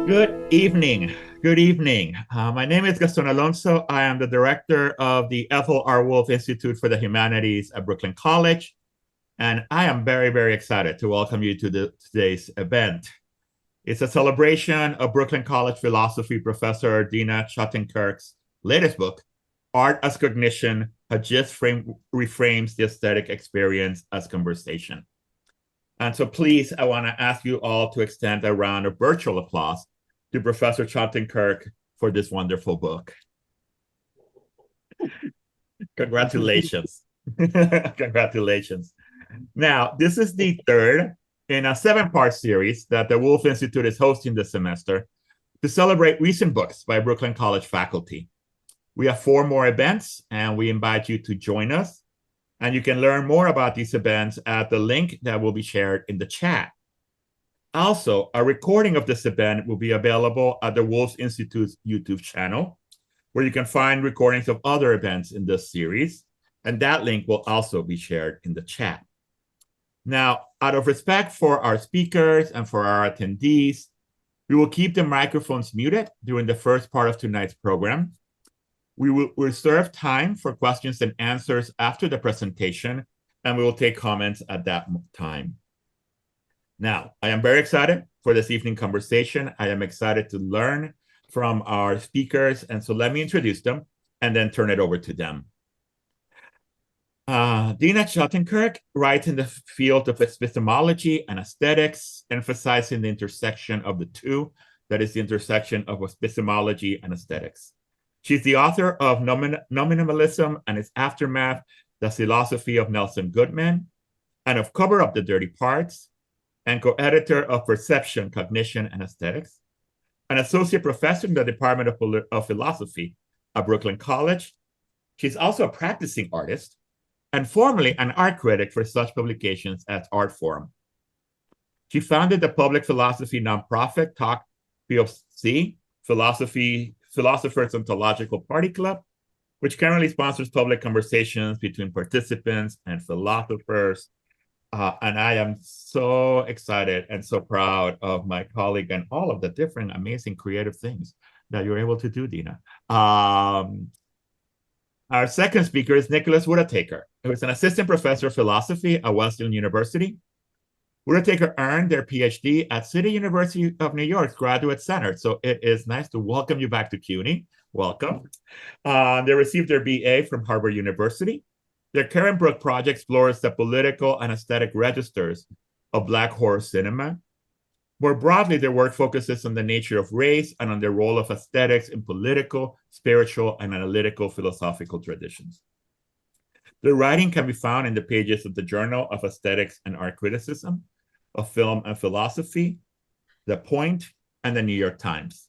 Good evening. Good evening. My name is Gaston Alonso. I am the director of the Ethel R. Wolf Institute for the Humanities at Brooklyn College, and I am very, very excited to welcome you to today's event. It's a celebration of Brooklyn College philosophy professor Dena Shottenkirk's latest book, Art as Cognition, reframes the aesthetic experience as conversation. And so please, I want to ask you all to extend a round of virtual applause to Professor Shottenkirk for this wonderful book. Congratulations. Congratulations. Now, this is the third in a 7-part series that the Wolf Institute is hosting this semester to celebrate recent books by Brooklyn College faculty. We have 4 more events, and we invite you to join us. And you can learn more about these events at the link that will be shared in the chat. Also, a recording of this event will be available at the Wolf Institute's YouTube channel, where you can find recordings of other events in this series, and that link will also be shared in the chat. Now, out of respect for our speakers and for our attendees, we will keep the microphones muted during the first part of tonight's program. We will reserve time for questions and answers after the presentation, and we will take comments at that time. Now, I am very excited for this evening conversation. I am excited to learn from our speakers, and so let me introduce them and then turn it over to them. Dena Shottenkirk writes in the field of epistemology and aesthetics, emphasizing the intersection of the two, that is the intersection of epistemology and aesthetics. She's the author of Nominalism and its Aftermath, the Philosophy of Nelson Goodman, and of Cover Up the Dirty Parts, and co-editor of Perception, Cognition, and Aesthetics, an associate professor in the Department of Philosophy at Brooklyn College. She's also a practicing artist and formerly an art critic for such publications as Artforum. She founded the public philosophy nonprofit Talk POC, Philosophers Ontological Party Club, which currently sponsors public conversations between participants and philosophers. And I am so excited and so proud of my colleague and all of the different amazing creative things that you're able to do, Dena. Our second speaker is Nicholas Whittaker, who is an assistant professor of philosophy at Wesleyan University. Whittaker earned their PhD at City University of New York's Graduate Center. So it is nice to welcome you back to CUNY. Welcome. They received their BA from Harvard University. Their current book project explores the political and aesthetic registers of Black horror cinema. More broadly, their work focuses on the nature of race and on the role of aesthetics in political, spiritual, and analytical philosophical traditions. Their writing can be found in the pages of the Journal of Aesthetics and Art Criticism, of Film and Philosophy, The Point, and the New York Times.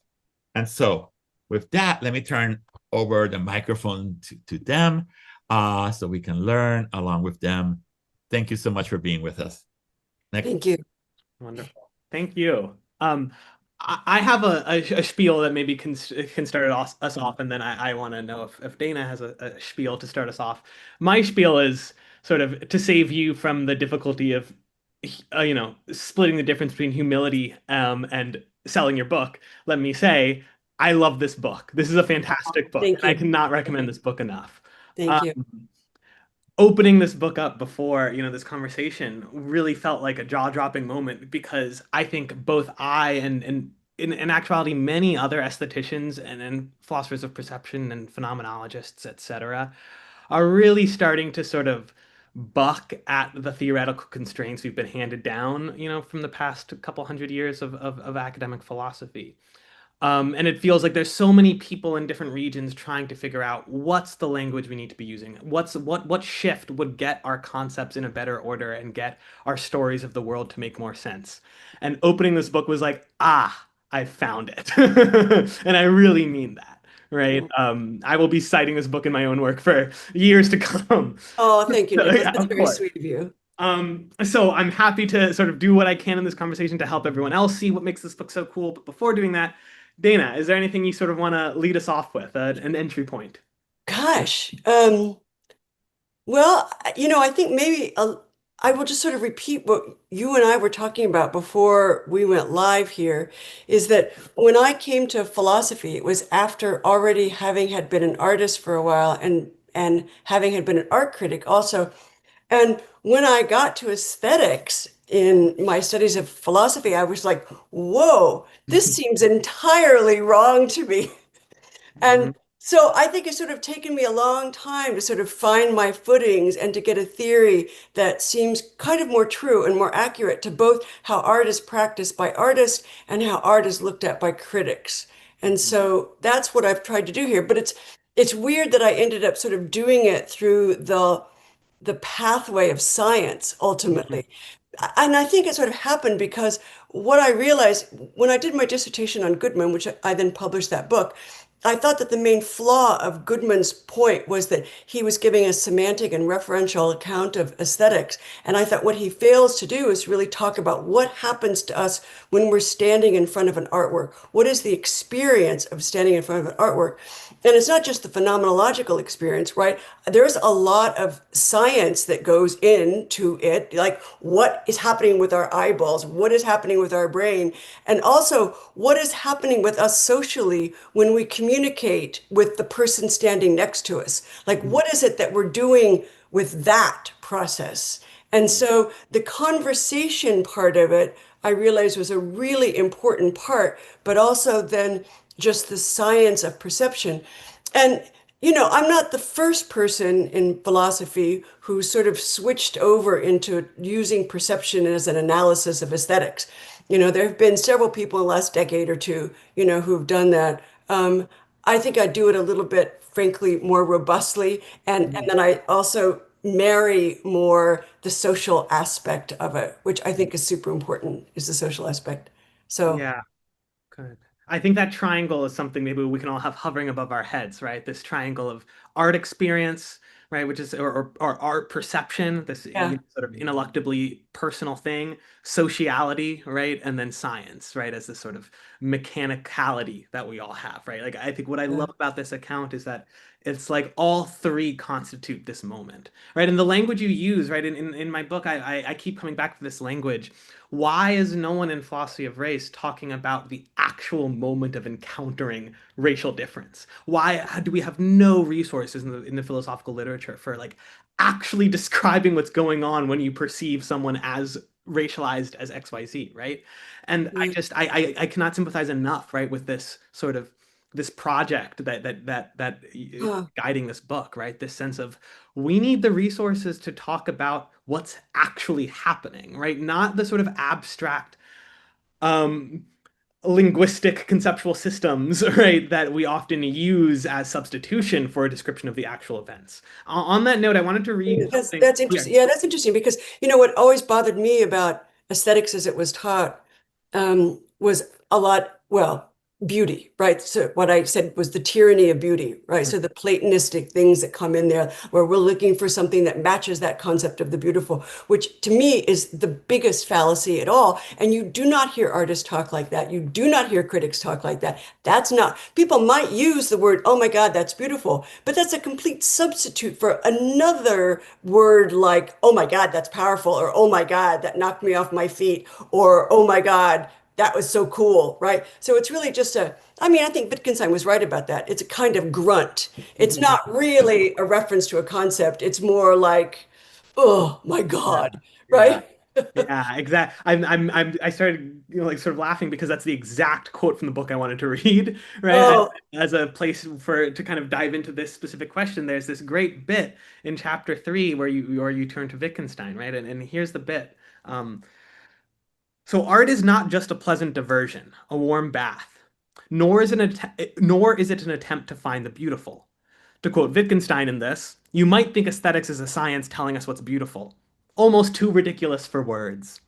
And so with that, let me turn over the microphone to them so we can learn along with them. Thank you so much for being with us. Next. Thank you. Wonderful. Thank you. I have a spiel that maybe can start us off, and then I want to know if Dena has a spiel to start us off. My spiel is sort of to save you from the difficulty of, splitting the difference between humility and selling your book. Let me say, I love this book. This is a fantastic book. Thank you. I cannot recommend this book enough. Thank you. Opening this book up before, this conversation really felt like a jaw-dropping moment, because I think both I and in actuality many other aestheticians and philosophers of perception and phenomenologists, etc., are really starting to sort of buck at the theoretical constraints we've been handed down, from the past couple hundred years of academic philosophy. And it feels like there's so many people in different regions trying to figure out what's the language we need to be using. What shift would get our concepts in a better order and get our stories of the world to make more sense. And opening this book was like, I found it. And I really mean that, right? I will be citing this book in my own work for years to come. Oh, thank you, Nicholas. Yeah, That's very sweet of you. So I'm happy to sort of do what I can in this conversation to help everyone else see what makes this book so cool. But before doing that, Dena, is there anything you sort of want to lead us off with, an entry point? Gosh. Well, I think maybe I will just sort of repeat what you and I were talking about before we went live here, is that when I came to philosophy, it was after already having had been an artist for a while and having had been an art critic also. And when I got to aesthetics in my studies of philosophy, I was like, whoa, this seems entirely wrong to me. Mhm. And so I think it's sort of taken me a long time to sort of find my footings and to get a theory that seems kind of more true and more accurate to both how art is practiced by artists and how art is looked at by critics. And so that's what I've tried to do here. But it's weird that I ended up sort of doing it through the pathway of science Mhm. ultimately. And I think it sort of happened because what I realized when I did my dissertation on Goodman, which I then published that book, I thought that the main flaw of Goodman's point was that he was giving a semantic and referential account of aesthetics. And I thought what he fails to do is really talk about what happens to us when we're standing in front of an artwork. What is the experience of standing in front of an artwork? And it's not just the phenomenological experience, right? There's a lot of science that goes into it, like what is happening with our eyeballs, what is happening with our brain, and also what is happening with us socially when we communicate with the person standing next to us. Like, what is it that we're doing with that process? And so the conversation part of it, I realized was a really important part, but also then just the science of perception. And, I'm not the first person in philosophy who sort of switched over into using perception as an analysis of aesthetics. There have been several people in the last decade or two, who've done that. I think I do it a little bit, frankly, more robustly. And then I also marry more the social aspect of it, which I think is super important, is the social aspect. So, Yeah. Good. I think that triangle is something maybe we can all have hovering above our heads, right? This triangle of art experience, right, which is or art perception, this yeah. sort of ineluctably personal thing, sociality, right, and then science, right, as this sort of mechanicality that we all have, right? Like I think what I Yeah. love about this account is that it's like all three constitute this moment, right? And the language you use, right, in my book, I keep coming back to this language. Why is no one in philosophy of race talking about the actual moment of encountering racial difference? Why do we have no resources in the philosophical literature for like actually describing what's going on when you perceive someone as racialized as XYZ, right? And I Yeah. just I cannot sympathize enough, right, with this sort of this project that is Huh. guiding this book, right? This sense of we need the resources to talk about what's actually happening, right? Not the sort of abstract um, linguistic conceptual systems, right, that we often use as substitution for a description of the actual events. On that note, I wanted to read That's something. that's Yeah. interesting. Yeah, that's interesting because what always bothered me about aesthetics as it was taught was a lot, well, beauty, right? So what I said was the tyranny of beauty, right? So the Platonistic things that come in there where we're looking for something that matches that concept of the beautiful, which to me is the biggest fallacy at all. And you do not hear artists talk like that. You do not hear critics talk like that. That's not, people might use the word, oh my God, that's beautiful, but that's a complete substitute for another word like, oh my God, that's powerful, or oh my God, that knocked me off my feet, or oh my God, that was so cool, right? So it's really just I mean, I think Wittgenstein was right about that. It's a kind of grunt. It's not really a reference to a concept. It's more like, oh my Yeah. God, Yeah. right? Yeah, exactly. I started, like sort of laughing because that's the exact quote from the book I wanted to read, right? Oh, As a place for to kind of dive into this specific question, there's this great bit in chapter 3 where you turn to Wittgenstein, right? And here's the bit. Um, so art is not just a pleasant diversion, a warm bath, nor is it an attempt to find the beautiful. To quote Wittgenstein in this, you might think aesthetics is a science telling us what's beautiful. Almost too ridiculous for words.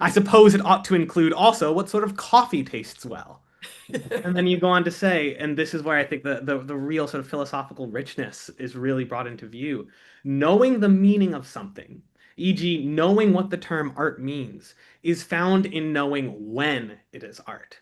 I suppose it ought to include also what sort of coffee tastes well. And then you go on to say, and this is where I think the real sort of philosophical richness is really brought into view. Knowing the meaning of something, e.g., knowing what the term art means, is found in knowing when it is art.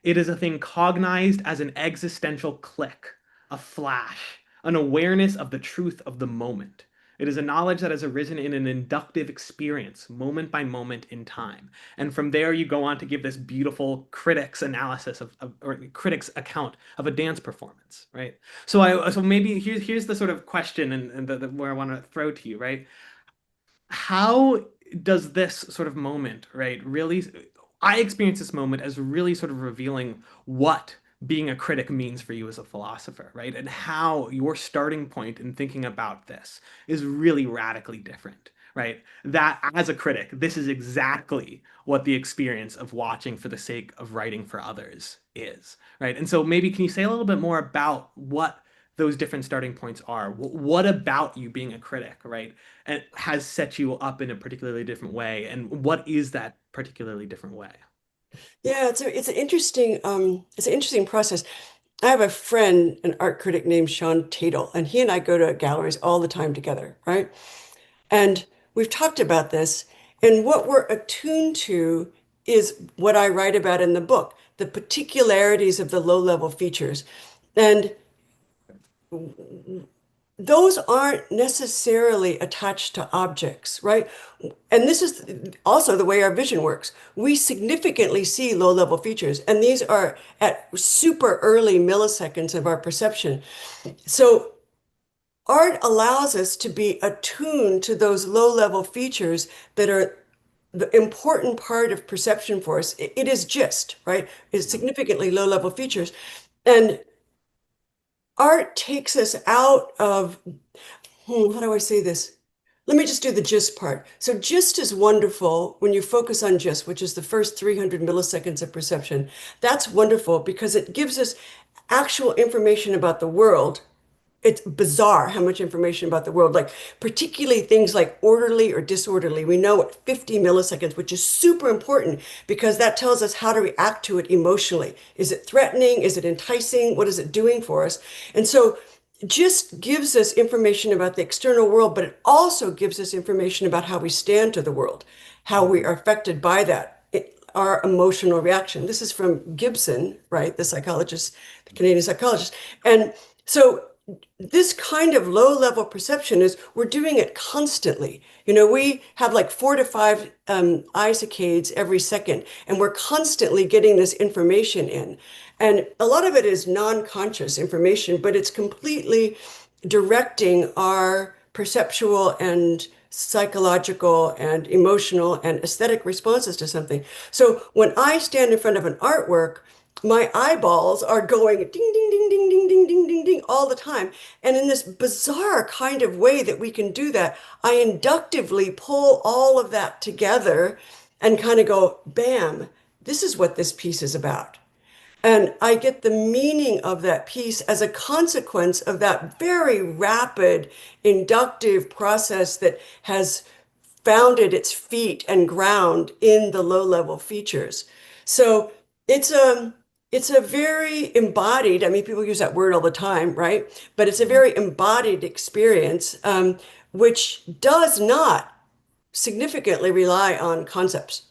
It is a thing cognized as an existential click, a flash, an awareness of the truth of the moment. It is a knowledge that has arisen in an inductive experience, moment by moment in time. And from there, you go on to give this beautiful critic's analysis or critic's account of a dance performance, right? So maybe here's the sort of question and where I want to throw to you, right? How does this sort of moment, right, really, I experience this moment as really sort of revealing what being a critic means for you as a philosopher, right? And how your starting point in thinking about this is really radically different, right? That as a critic, this is exactly what the experience of watching for the sake of writing for others is, right? And so maybe can you say a little bit more about what those different starting points are? What about you being a critic, right, and has set you up in a particularly different way, and what is that particularly different way? Yeah, it's an interesting process. I have a friend, an art critic named Sean Tatel, and he and I go to galleries all the time together, right? And we've talked about this, and what we're attuned to is what I write about in the book, the particularities of the low-level features. And those aren't necessarily attached to objects, right? And this is also the way our vision works. We significantly see low-level features, and these are at super early milliseconds of our perception. So art allows us to be attuned to those low-level features that are the important part of perception for us. It is gist, right? It's significantly low-level features. And art takes us out of, how do I say this? Let me just do the gist part. So gist is wonderful when you focus on gist, which is the first 300 milliseconds of perception. That's wonderful because it gives us actual information about the world. It's bizarre how much information about the world, like particularly things like orderly or disorderly. We know at 50 milliseconds, which is super important because that tells us how to react to it emotionally. Is it threatening? Is it enticing? What is it doing for us? And so just gives us information about the external world, but it also gives us information about how we stand to the world, how we are affected by that, our emotional reaction. This is from Gibson, right? The psychologist, the Canadian psychologist. And so this kind of low-level perception is we're doing it constantly. You know, we have like 4 to 5 eye saccades every second, and we're constantly getting this information in. And a lot of it is non-conscious information, but it's completely directing our perceptual and psychological and emotional and aesthetic responses to something. So when I stand in front of an artwork, my eyeballs are going ding, ding, ding, ding, ding, ding, ding, ding, ding all the time. And in this bizarre kind of way that we can do that, I inductively pull all of that together and kind of go, bam, this is what this piece is about. And I get the meaning of that piece as a consequence of that very rapid inductive process that has founded its feet and ground in the low-level features. So it's a very embodied, I mean, people use that word all the time, right? But it's a very embodied experience, which does not significantly rely on concepts.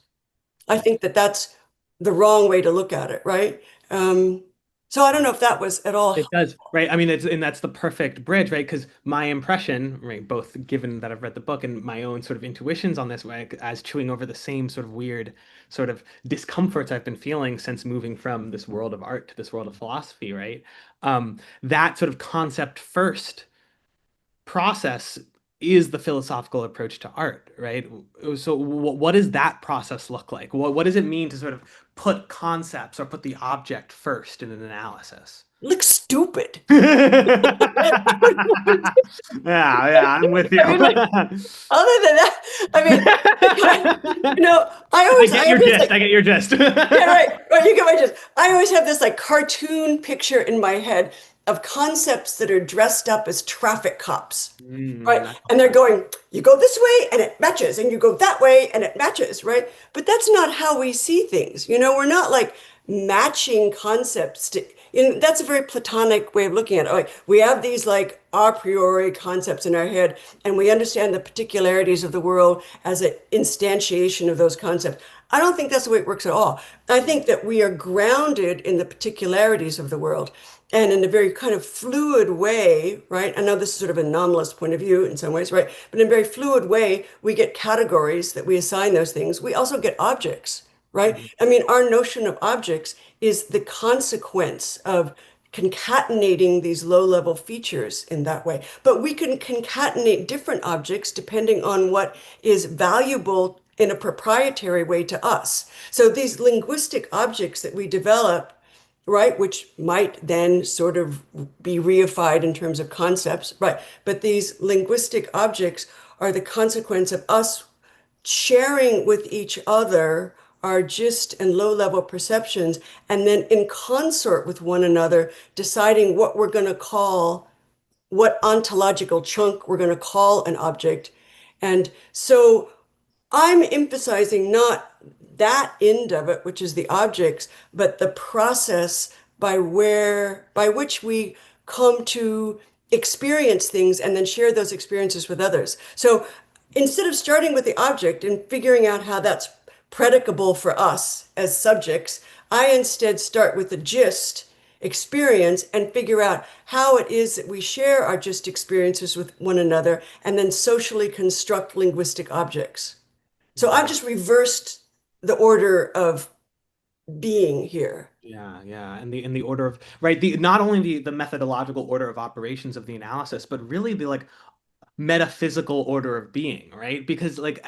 I think that that's the wrong way to look at it, right? So I don't know if that was at all. It does, right? I mean, and that's the perfect bridge, right? Because my impression, right, both given that I've read the book and my own sort of intuitions on this, right, as chewing over the same sort of weird sort of discomforts I've been feeling since moving from this world of art to this world of philosophy, right? That sort of concept first process is the philosophical approach to art, right? So what does that process look like? What does it mean to sort of put concepts or put the object first in an analysis? Looks stupid. Yeah, I'm with you. I mean, like, other than that, I mean, I get I your have this gist. like, I get your gist. yeah, right, you get my gist. I always have this like cartoon picture in my head of concepts that are dressed up as traffic cops, right? That's And they're going, you go this way and it matches, and you go that way and it matches, right? But that's not how we see things. We're not like matching concepts to, that's a very Platonic way of looking at it. Like we have these like a priori concepts in our head, and we understand the particularities of the world as an instantiation of those concepts. I don't think that's the way it works at all. I think that we are grounded in the particularities of the world. and in a very kind of fluid way, right? I know this is sort of a nominalist point of view in some ways, right? But in a very fluid way, we get categories that we assign those things. We also get objects, right? Mhm. I mean, our notion of objects is the consequence of concatenating these low-level features in that way. But we can concatenate different objects depending on what is valuable in a proprietary way to us. So these linguistic objects that we develop, right, which might then sort of be reified in terms of concepts, right? But these linguistic objects are the consequence of us sharing with each other our gist and low-level perceptions, and then in consort with one another, deciding what we're going to call, what ontological chunk we're going to call an object. And so I'm emphasizing not that end of it, which is the objects, but the process by which we come to experience things and then share those experiences with others. So instead of starting with the object and figuring out how that's predicable for us as subjects, I instead start with the gist experience and figure out how it is that we share our gist experiences with one another and then socially construct linguistic objects. So I've Yeah. just reversed the order of being here. Yeah, yeah, and the order of right the not only the methodological order of operations of the analysis, but really the like metaphysical order of being, right? Because like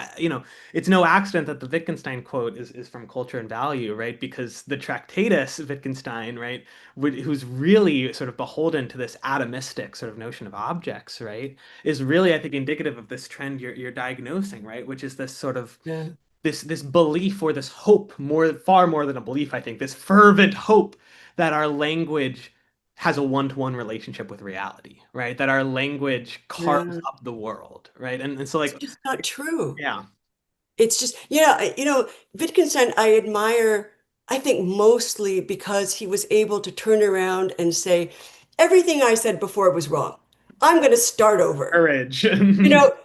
it's no accident that the Wittgenstein quote is from Culture and Value, right? Because the Tractatus Wittgenstein, right, who's really sort of beholden to this atomistic sort of notion of objects, right, is really I think indicative of this trend you're diagnosing, right? Which is this sort of Yeah. this belief or this hope, far more than a belief, I think, this fervent hope that our language has a one-to-one relationship with reality, right? That our language carves Yeah. up the world, right? And so It's like just not true. yeah. It's just, yeah, Wittgenstein, I admire, I think mostly because he was able to turn around and say, everything I said before was wrong. I'm going to start over. Courage.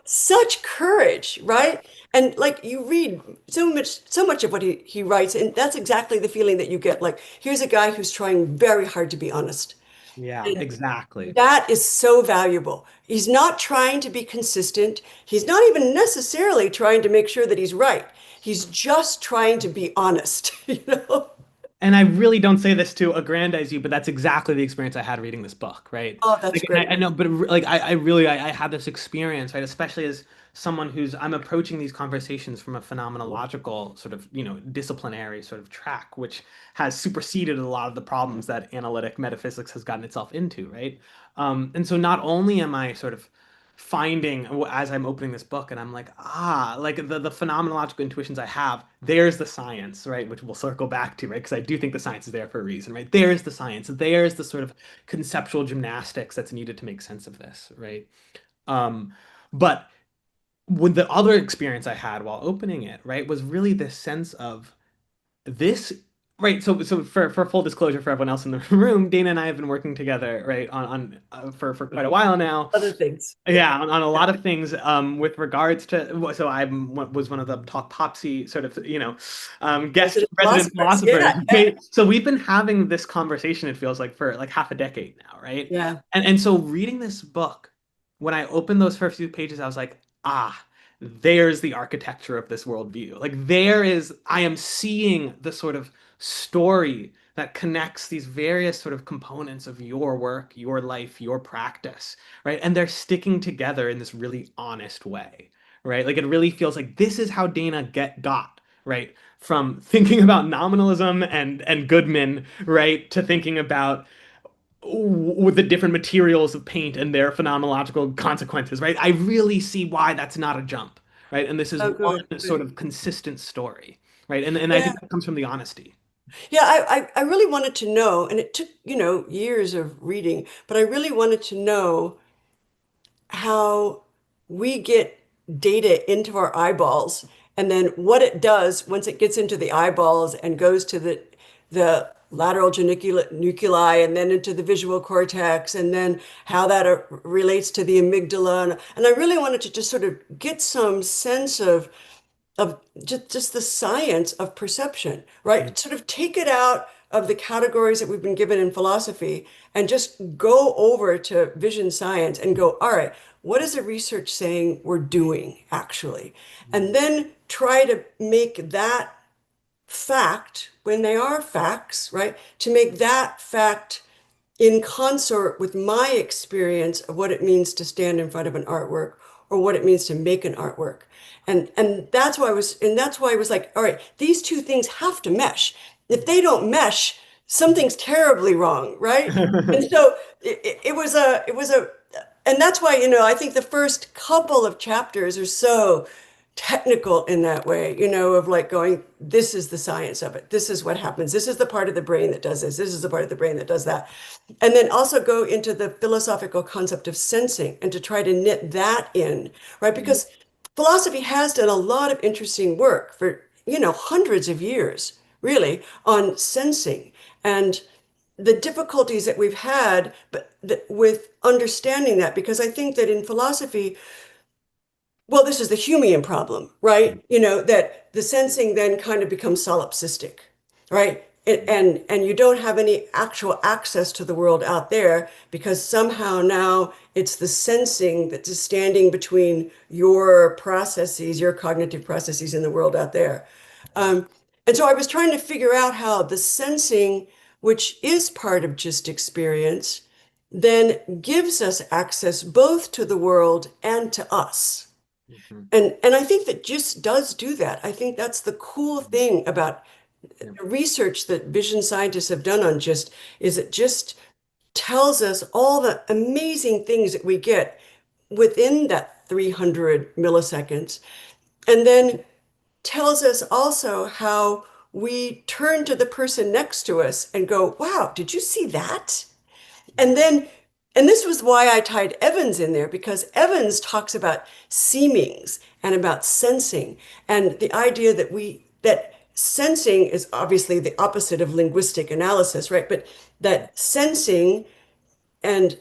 Such courage, right? And like you read so much of what he writes, and that's exactly the feeling that you get. Like, here's a guy who's trying very hard to be honest. Yeah, And exactly. that is so valuable. He's not trying to be consistent. He's not even necessarily trying to make sure that he's right. He's just trying to be honest, you know? And I really don't say this to aggrandize you, but that's exactly the experience I had reading this book, right? Oh, that's Like, and great. I know, but like, I really, I had this experience, right? Especially as someone I'm approaching these conversations from a phenomenological sort of, disciplinary sort of track, which has superseded a lot of the problems that analytic metaphysics has gotten itself into, right? And so not only am I sort of finding as I'm opening this book and I'm like, like the phenomenological intuitions I have, there's the science, right? Which we'll circle back to, right? Because I do think the science is there for a reason, right? There's the science, there's the sort of conceptual gymnastics that's needed to make sense of this, right? But with the other experience I had while opening it, right, was really this sense of this right so for full disclosure for everyone else in the room, Dana and I have been working together right on for quite a while now, Other things. Yeah. yeah, on a lot of things with regards to so I was one of the top topsy sort of guest Resident resident philosophers. philosophers, Yeah. Yeah. right? So we've been having this conversation, it feels like, for like half a decade now, right? Yeah. And so reading this book, when I opened those first few pages, I was like, there's the architecture of this worldview. Like I am seeing the sort of story that connects these various sort of components of your work, your life, your practice, right? And they're sticking together in this really honest way, right? Like it really feels like this is how Dana got, right? From thinking about nominalism and Goodman, right, to thinking about with the different materials of paint and their phenomenological consequences, right? I really see why that's not a jump, right? And this is Oh, good. one sort Good. of consistent story, right? And I Yeah. think that comes from the honesty. Yeah, I really wanted to know, and it took, years of reading, but I really wanted to know how we get data into our eyeballs and then what it does once it gets into the eyeballs and goes to the lateral nuclei and then into the visual cortex and then how that relates to the amygdala. And I really wanted to just sort of get some sense of just the science of perception, right? Sort of take it out of the categories that we've been given in philosophy and just go over to vision science and go, all right, what is the research saying we're doing actually? And then try to make that fact, when they are facts, right, to make that fact in consort with my experience of what it means to stand in front of an artwork or what it means to make an artwork. And that's why I was like, all right, these two things have to mesh. If they don't mesh, something's terribly wrong, right? And so and that's why, I think the first couple of chapters are so technical in that way, of like going, this is the science of it. This is what happens. This is the part of the brain that does this. This is the part of the brain that does that. And then also go into the philosophical concept of sensing and to try to knit that in, right? Because philosophy has done a lot of interesting work for, hundreds of years, really, on sensing and the difficulties that we've had with understanding that, because I think that in philosophy, well, this is the Humean problem, right? That the sensing then kind of becomes solipsistic, right? And you don't have any actual access to the world out there because somehow now it's the sensing that is standing between your processes, your cognitive processes in the world out there. And so I was trying to figure out how the sensing, which is part of just experience, then gives us access both to the world and to us. Mhm. And I think that just does do that. I think that's the cool thing about Yeah. the research that vision scientists have done on just is it just tells us all the amazing things that we get within that 300 milliseconds, and then tells us also how we turn to the person next to us and go, wow, did you see that? And then, and this was why I tied Evans in there, because Evans talks about seemings and about sensing and the idea that sensing is obviously the opposite of linguistic analysis, right? But that sensing and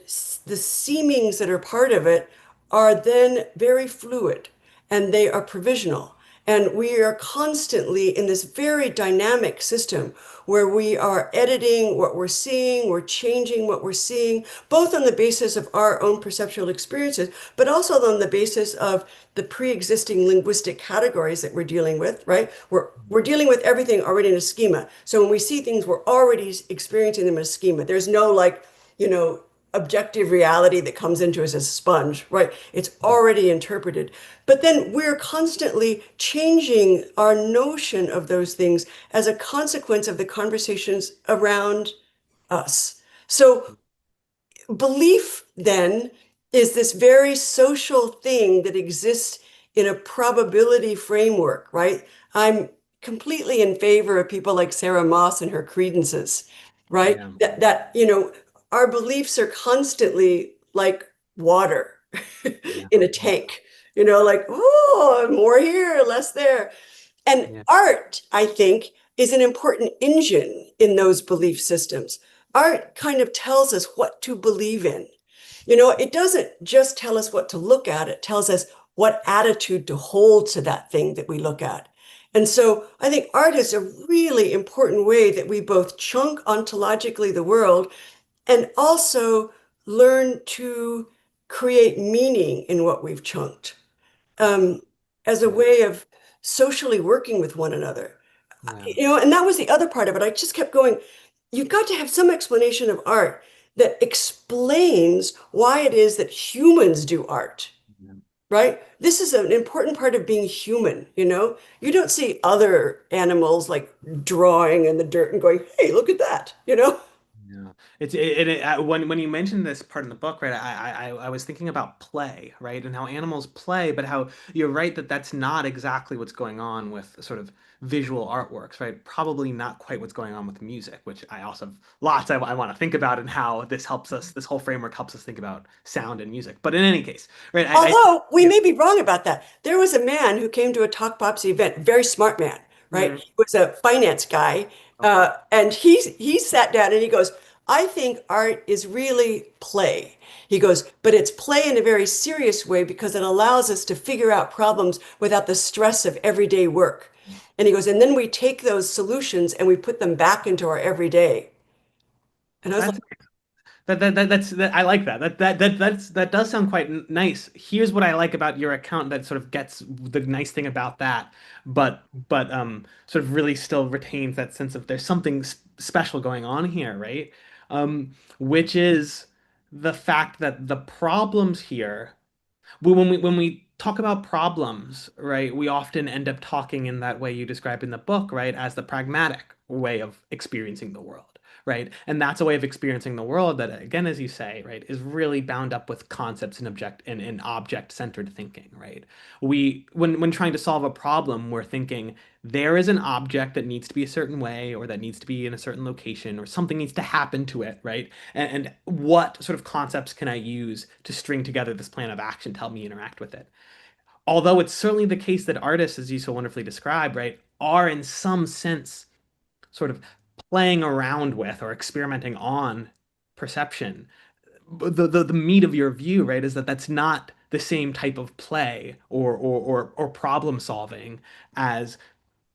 the seemings that are part of it are then very fluid and they are provisional. And we are constantly in this very dynamic system where we are editing what we're seeing, we're changing what we're seeing, both on the basis of our own perceptual experiences, but also on the basis of the pre-existing linguistic categories that we're dealing with, right? We're dealing with everything already in a schema. So when we see things, we're already experiencing them in a schema. There's no like, objective reality that comes into us as a sponge, right? It's already interpreted. But then we're constantly changing our notion of those things as a consequence of the conversations around us. So belief then is this very social thing that exists in a probability framework, right? I'm completely in favor of people like Sarah Moss and her credences, right? Yeah. That our beliefs are constantly like water Yeah. in a tank, like, oh, more here, less there. And Yeah. art, I think, is an important engine in those belief systems. Art kind of tells us what to believe in. It doesn't just tell us what to look at, it tells us what attitude to hold to that thing that we look at. And so I think art is a really important way that we both chunk ontologically the world and also learn to create meaning in what we've chunked, um, as a Yeah. way of socially working with one another. Yeah. And that was the other part of it. I just kept going, you've got to have some explanation of art that explains why it is that humans do art, Yeah. right? This is an important part of being human. You don't see other animals like drawing in the dirt and going, hey, look at that. Yeah, when you mentioned this part in the book, right? I was thinking about play, right, and how animals play, but how you're right that that's not exactly what's going on with sort of visual artworks, right? Probably not quite what's going on with music, which I also have lots I want to think about and how this helps us. This whole framework helps us think about sound and music. But in any case, right? Although we Yeah. may be wrong about that. There was a man who came to a Talk Popsy event, very smart man, right? Mm, He was a finance guy, okay. and he sat down and he goes, "I think art is really play." He goes, "But it's play in a very serious way because it allows us to figure out problems without the stress of everyday work." And he goes, and then we take those solutions and we put them back into our everyday. And I was like, That's I like that. That does sound quite nice. Here's what I like about your account that sort of gets the nice thing about that, but sort of really still retains that sense of there's something special going on here, right? Which is the fact that the problems here when we talk about problems, right, we often end up talking in that way you describe in the book, right, as the pragmatic way of experiencing the world, right? And that's a way of experiencing the world that, again, as you say, right, is really bound up with concepts and object-centered thinking, right? When trying to solve a problem, we're thinking there is an object that needs to be a certain way or that needs to be in a certain location or something needs to happen to it, right? And what sort of concepts can I use to string together this plan of action to help me interact with it? Although it's certainly the case that artists, as you so wonderfully describe, right, are in some sense sort of playing around with or experimenting on perception. The meat of your view, right, is that that's not the same type of play or problem solving as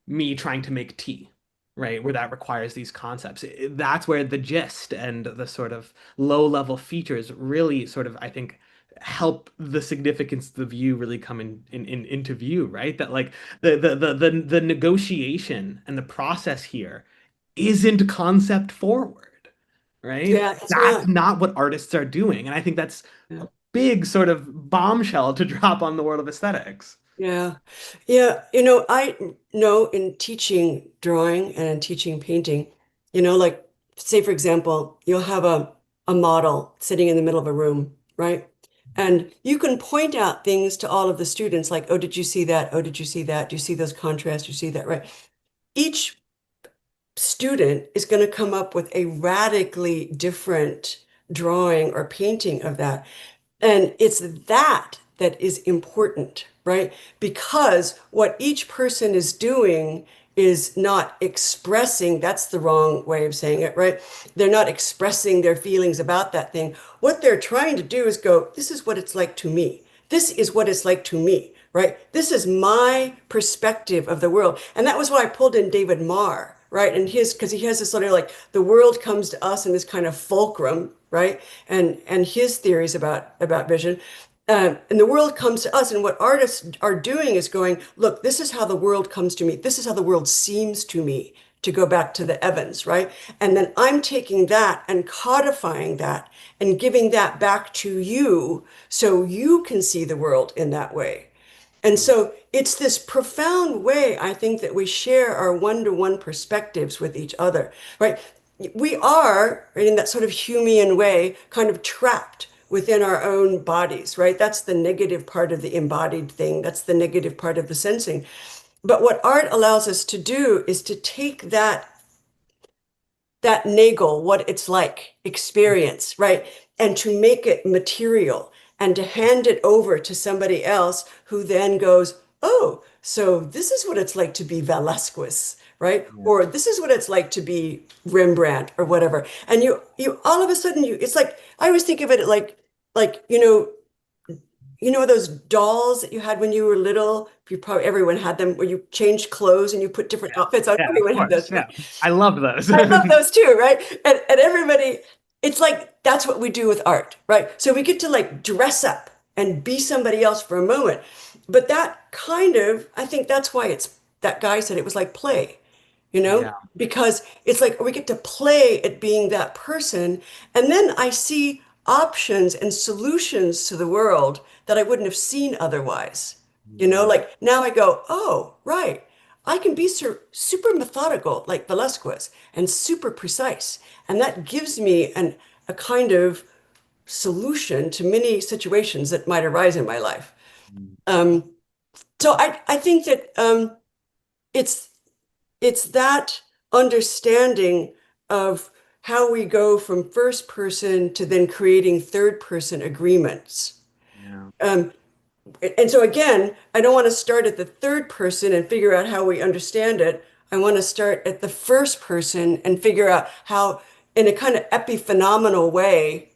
me trying to make tea, right? Where that requires these concepts. That's where the gist and the sort of low level features really sort of, I think, help the significance of the view really come into view, right? That like the negotiation and the process here isn't concept forward, right? yeah, it's That's not. not what artists are doing. And I think that's Yeah. a big sort of bombshell to drop on the world of aesthetics. Yeah. Yeah. I know in teaching drawing and in teaching painting, like say for example, you'll have a model sitting in the middle of a room, right? And you can point out things to all of the students like, oh, did you see that? Oh, did you see that? Do you see those contrasts? Do you see that, right? Each student is going to come up with a radically different drawing or painting of that. And it's that is important, right? Because what each person is doing is not expressing, that's the wrong way of saying it, right? They're not expressing their feelings about that thing. What they're trying to do is go, this is what it's like to me. This is what it's like to me, right? This is my perspective of the world. And that was why I pulled in David Marr, right? And because he has this sort of like the world comes to us in this kind of fulcrum, right? And his theories about vision. And the world comes to us, and what artists are doing is going, look, this is how the world comes to me. This is how the world seems to me, to go back to the Evans, right? And then I'm taking that and codifying that and giving that back to you so you can see the world in that way. And so it's this profound way, I think, that we share our one-to-one perspectives with each other, right? We are, in that sort of Humean way, kind of trapped within our own bodies, right? That's the negative part of the embodied thing. That's the negative part of the sensing. But what art allows us to do is to take that nagel, what it's like, experience, right? And to make it material and to hand it over to somebody else who then goes, oh, so this is what it's like to be Velasquez, right? Yeah. Or this is what it's like to be Rembrandt or whatever. And you all of a sudden it's like, I always think of it like, those dolls that you had when you were little? You probably everyone had them where you changed clothes and you put different outfits on. Yeah, of Everyone had course. those, right? Yeah. I love those. I love those too, right? And everybody, it's like that's what we do with art, right? So we get to like dress up and be somebody else for a moment. But that kind of, I think that's why it's that guy said it was like play, Yeah. because it's like we get to play at being that person. And then I see options and solutions to the world that I wouldn't have seen otherwise. Yeah. Like now I go, oh, right. I can be super methodical like Velasquez and super precise. And that gives me a kind of solution to many situations that might arise in my life. Um, so I think that it's it's that understanding of how we go from first person to then creating third person agreements. Yeah. Um, and so again, I don't want to start at the third person and figure out how we understand it. I want to start at the first person and figure out how, in a kind of epiphenomenal way,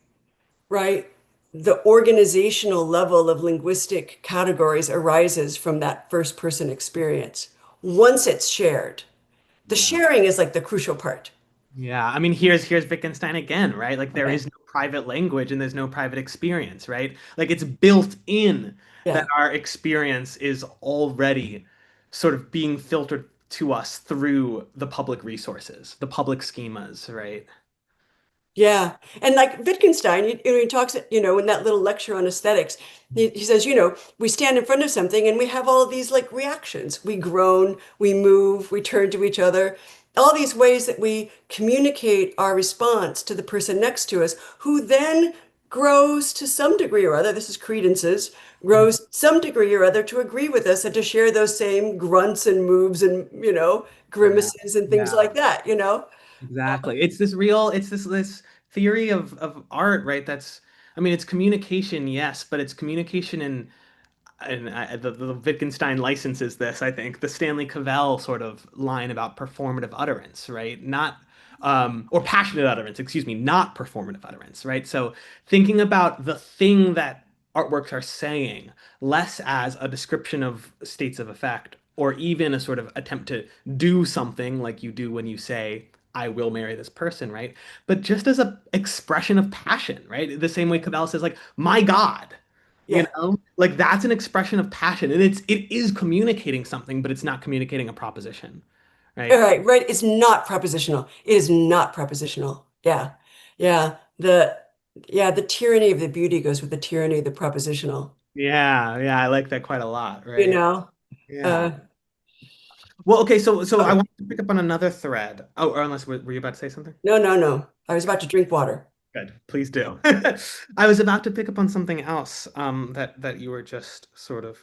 right, the organizational level of linguistic categories arises from that first person experience. once it's shared. The Yeah. sharing is like the crucial part. Yeah, I mean, here's Wittgenstein again, right? Like there Okay. is no private language and there's no private experience, right? Like it's built in that Yeah. our experience is already sort of being filtered to us through the public resources, the public schemas, right? Yeah. And like Wittgenstein, he talks, in that little lecture on aesthetics, he says, we stand in front of something and we have all of these like reactions. We groan, we move, we turn to each other, all these ways that we communicate our response to the person next to us, who then grows to some degree or other, this is credences, grows some degree or other to agree with us and to share those same grunts and moves and, Yeah. grimaces and things Yeah. like that. Exactly. It's this theory of art, right? That's I mean, it's communication, yes, but it's communication in and the Wittgenstein licenses this, I think, the Stanley Cavell sort of line about performative utterance, right? Not or passionate utterance, excuse me, not performative utterance, right? So thinking about the thing that artworks are saying less as a description of states of effect or even a sort of attempt to do something like you do when you say I will marry this person, right? But just as a expression of passion, right? The same way Cavell says like my God, Yeah. like that's an expression of passion, and it is communicating something, but it's not communicating a proposition, All right? right, right. It's not propositional. It is not propositional. Yeah. Yeah. The tyranny of the beauty goes with the tyranny of the propositional, Yeah, yeah, I like that quite a lot, you right? know? Yeah. Uh, Well, okay, so I okay. want to pick up on another thread. Oh, or unless were you about to say something? No, no, no. I was about to drink water. Good, please do. I was about to pick up on something else that you were just sort of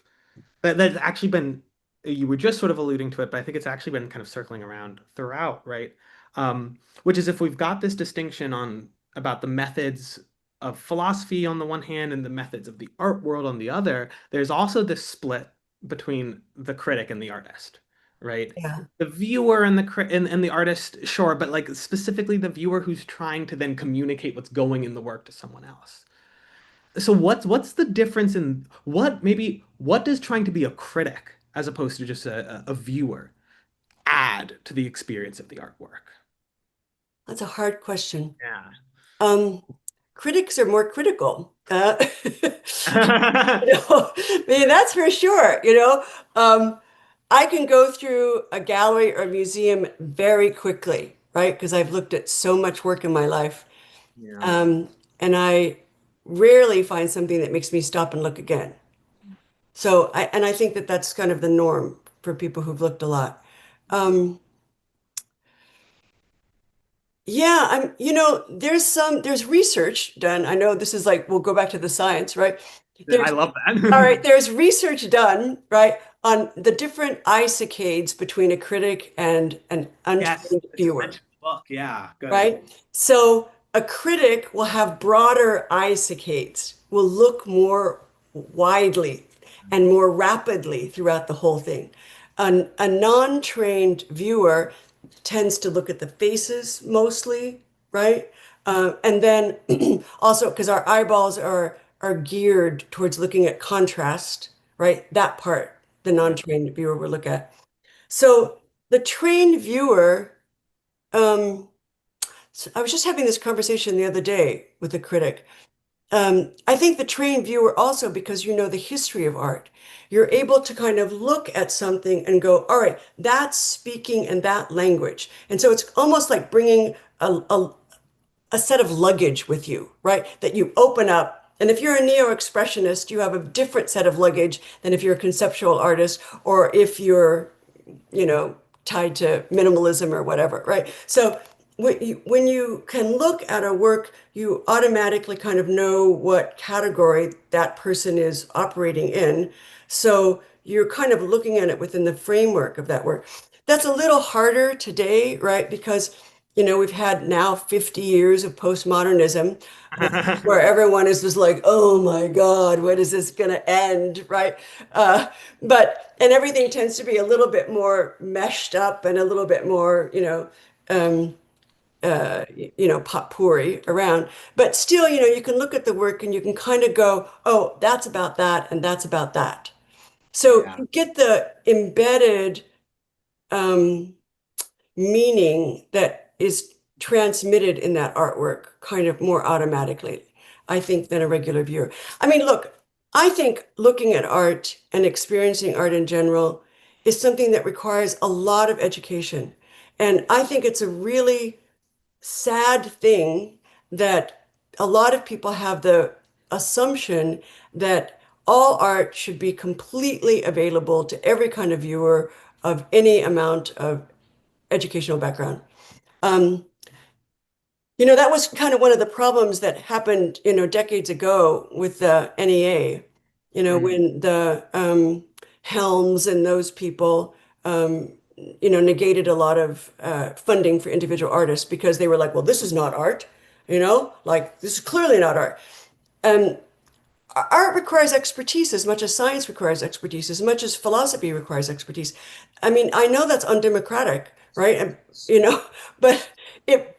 that's actually been you were just sort of alluding to it, but I think it's actually been kind of circling around throughout, right? Which is if we've got this distinction on about the methods of philosophy on the one hand and the methods of the art world on the other, there's also this split between the critic and the artist, right? Yeah. The viewer and and the artist, sure, but like specifically the viewer who's trying to then communicate what's going in the work to someone else. So what's the difference in what does trying to be a critic as opposed to just a viewer add to the experience of the artwork? That's a hard question. Yeah. Um, Critics are more critical. Yeah. I mean, that's for sure. I can go through a gallery or museum very quickly, right? Because I've looked at so much work in my life. Um, and I rarely find something that makes me stop and look again. And I think that that's kind of the norm for people who've looked a lot. Um, yeah, there's research done. I know this is like, we'll go back to the science, right? I There's, love all that. right, there's research done, right, on the different eye saccades between a critic and an Yes, untrained it's viewer. mentioned in the book. Yeah, good. Right? So a critic will have broader eye saccades, will look more widely and more rapidly throughout the whole thing. A non-trained viewer tends to look at the faces mostly, right? And then also because our eyeballs are geared towards looking at contrast, right? That part, the Yeah. non-trained viewer will look at. So the trained viewer, um, so I was just having this conversation the other day with a critic. I think the trained viewer also, because you know the history of art, you're able to kind of look at something and go, all right, that's speaking in that language. And so it's almost like bringing a set of luggage with you, right? That you open up. And if you're a neo-expressionist, you have a different set of luggage than if you're a conceptual artist or if you're tied to minimalism or whatever, right? So when you can look at a work, you automatically kind of know what category that person is operating in. So you're kind of looking at it within the framework of that work. That's a little harder today, right? Because, we've had now 50 years of postmodernism where everyone is just like, oh my God, when is this going to end, right? And everything tends to be a little bit more meshed up and a little bit more, um, potpourri around. But still, you can look at the work and you can kind of go, oh, that's about that and that's about that. So Yeah. you get the embedded um, meaning that is transmitted in that artwork kind of more automatically, I think, than a regular viewer. I mean, look, I think looking at art and experiencing art in general is something that requires a lot of education. And I think it's a really sad thing that a lot of people have the assumption that all art should be completely available to every kind of viewer of any amount of educational background. Um, that was kind of one of the problems that happened, decades ago with the NEA, Mhm. when the Helms and those people, negated a lot of funding for individual artists because they were like, well, this is not art, like this is clearly not art. Um, Art requires expertise as much as science requires expertise, as much as philosophy requires expertise. I mean, I know that's undemocratic, right? But it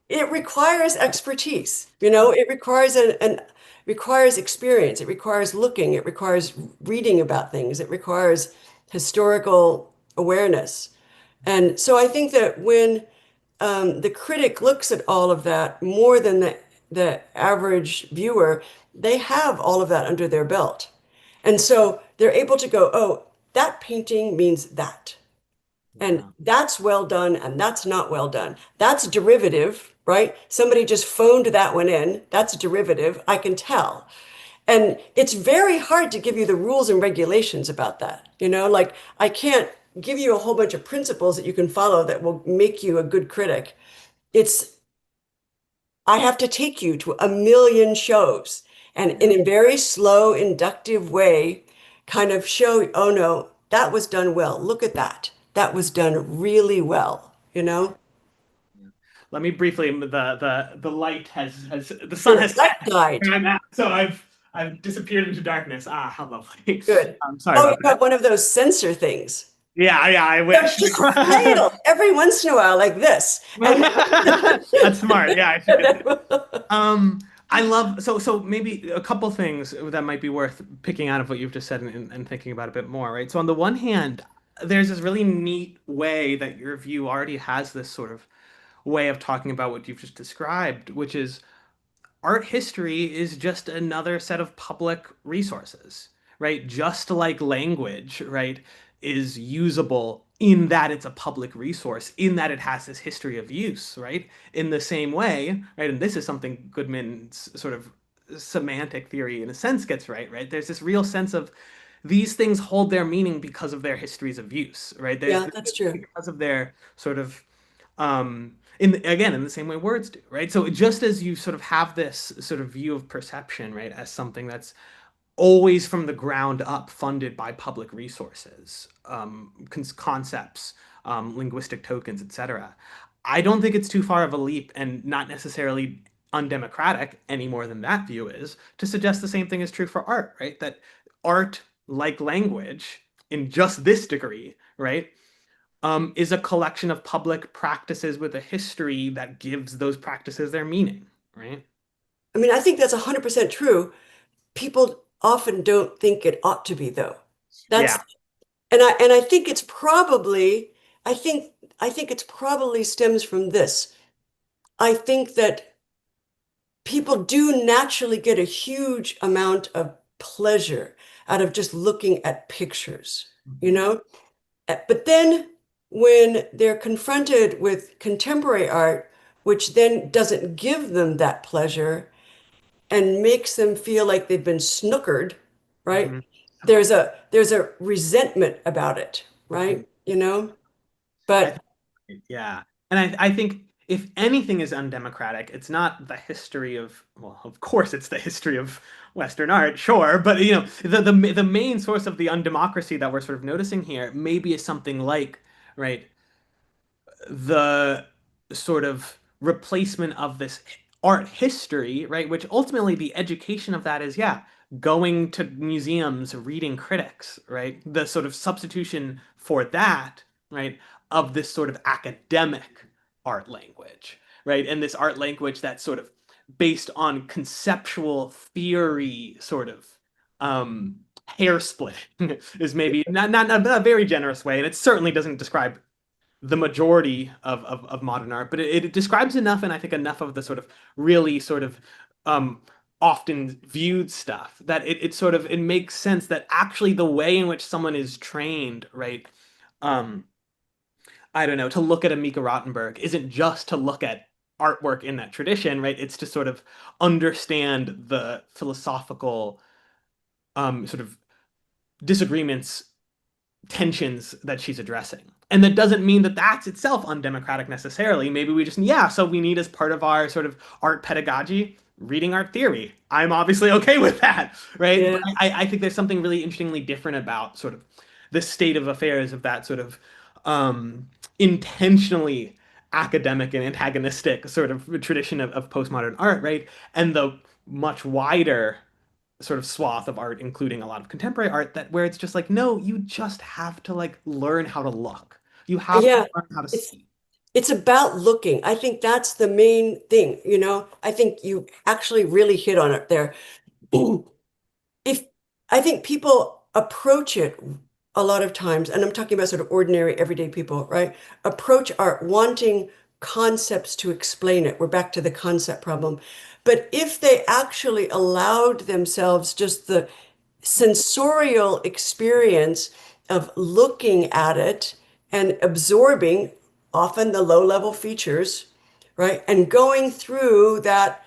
it requires expertise. It requires an requires experience. It requires looking. It requires reading about things. It requires historical awareness. And so I think that when the critic looks at all of that more than the average viewer, they have all of that under their belt. And so they're able to go, oh, that painting means that. And Yeah. that's well done, and that's not well done. That's derivative, right? Somebody just phoned that one in. That's derivative. I can tell. And it's very hard to give you the rules and regulations about that. Like I can't give you a whole bunch of principles that you can follow that will make you a good critic. It's I have to take you to a million shows and Yeah. in a very slow, inductive way, kind of show, oh no, that was done well. Look at that. That was done really well, you know? Yeah. Let me briefly, the light has the sun Your has light set guide. where I'm at, so I've disappeared into darkness. Ah, how lovely. Good. I'm sorry Oh, you about have that. one of those sensor things. Yeah, yeah, I So wish. just flail every once in a while like this. And That's smart. Yeah, I should get that. Um, I love so maybe a couple things that might be worth picking out of what you've just said and thinking about a bit more, right? So on the one hand, there's this really neat way that your view already has this sort of way of talking about what you've just described, which is art history is just another set of public resources, right? Just like language, right, is usable in that it's a public resource, in that it has this history of use, right? In the same way, right? And this is something Goodman's sort of semantic theory, in a sense, gets right, right? There's this real sense of these things hold their meaning because of their histories of use, right? There's yeah, that's true. because of their sort of again in the same way words do, right? So just as you sort of have this sort of view of perception, right, as something that's always from the ground up funded by public resources, concepts, linguistic tokens, etc. I don't think it's too far of a leap and not necessarily undemocratic any more than that view is to suggest the same thing is true for art, right? That art, like language, in just this degree, right, is a collection of public practices with a history that gives those practices their meaning, right? I mean, I think that's 100% true. People often don't think it ought to be, though. That's Yeah. and I think it's probably I think I think it's probably stems from this. I think that people do naturally get a huge amount of pleasure out of just looking at pictures, you Mhm. know? But then when they're confronted with contemporary art, which then doesn't give them that pleasure and makes them feel like they've been snookered, right? Mhm. There's a resentment about it, Mhm. right? I But think, yeah. And I think if anything is undemocratic, it's not the history of, well, of course it's the history of Western art, sure, but the main source of the undemocracy that we're sort of noticing here maybe is something like, right, the sort of replacement of this art history, right? Which ultimately the education of that is, yeah, going to museums, reading critics, right? The sort of substitution for that, right, of this sort of academic art language, right? And this art language that's sort of based on conceptual theory, sort of hair splitting is maybe not a very generous way, and it certainly doesn't describe the majority of modern art, but it describes enough, and I think enough of the sort of really sort of um, often viewed stuff that it sort of it makes sense that actually the way in which someone is trained, right? Um, I don't know, to look at a Mika Rottenberg isn't just to look at artwork in that tradition, right? It's to sort of understand the philosophical sort of disagreements, tensions that she's addressing. And that doesn't mean that that's itself undemocratic necessarily. Maybe we just, yeah, so we need as part of our sort of art pedagogy, reading art theory. I'm obviously okay with that, right? Yeah. But I think there's something really interestingly different about sort of the state of affairs of that sort of intentionally academic and antagonistic sort of tradition of postmodern art, right? And the much wider sort of swath of art, including a lot of contemporary art, that where it's just like, no, you just have to like learn how to look. You have to Yeah. learn how to It's see. it's about looking. I think that's the main thing, you know. I think you actually really hit on it there. If I think people approach it a lot of times, and I'm talking about sort of ordinary everyday people, right? Approach art wanting concepts to explain it. We're back to the concept problem. But if they actually allowed themselves just the sensorial experience of looking at it and absorbing often the low-level features, right? And going through that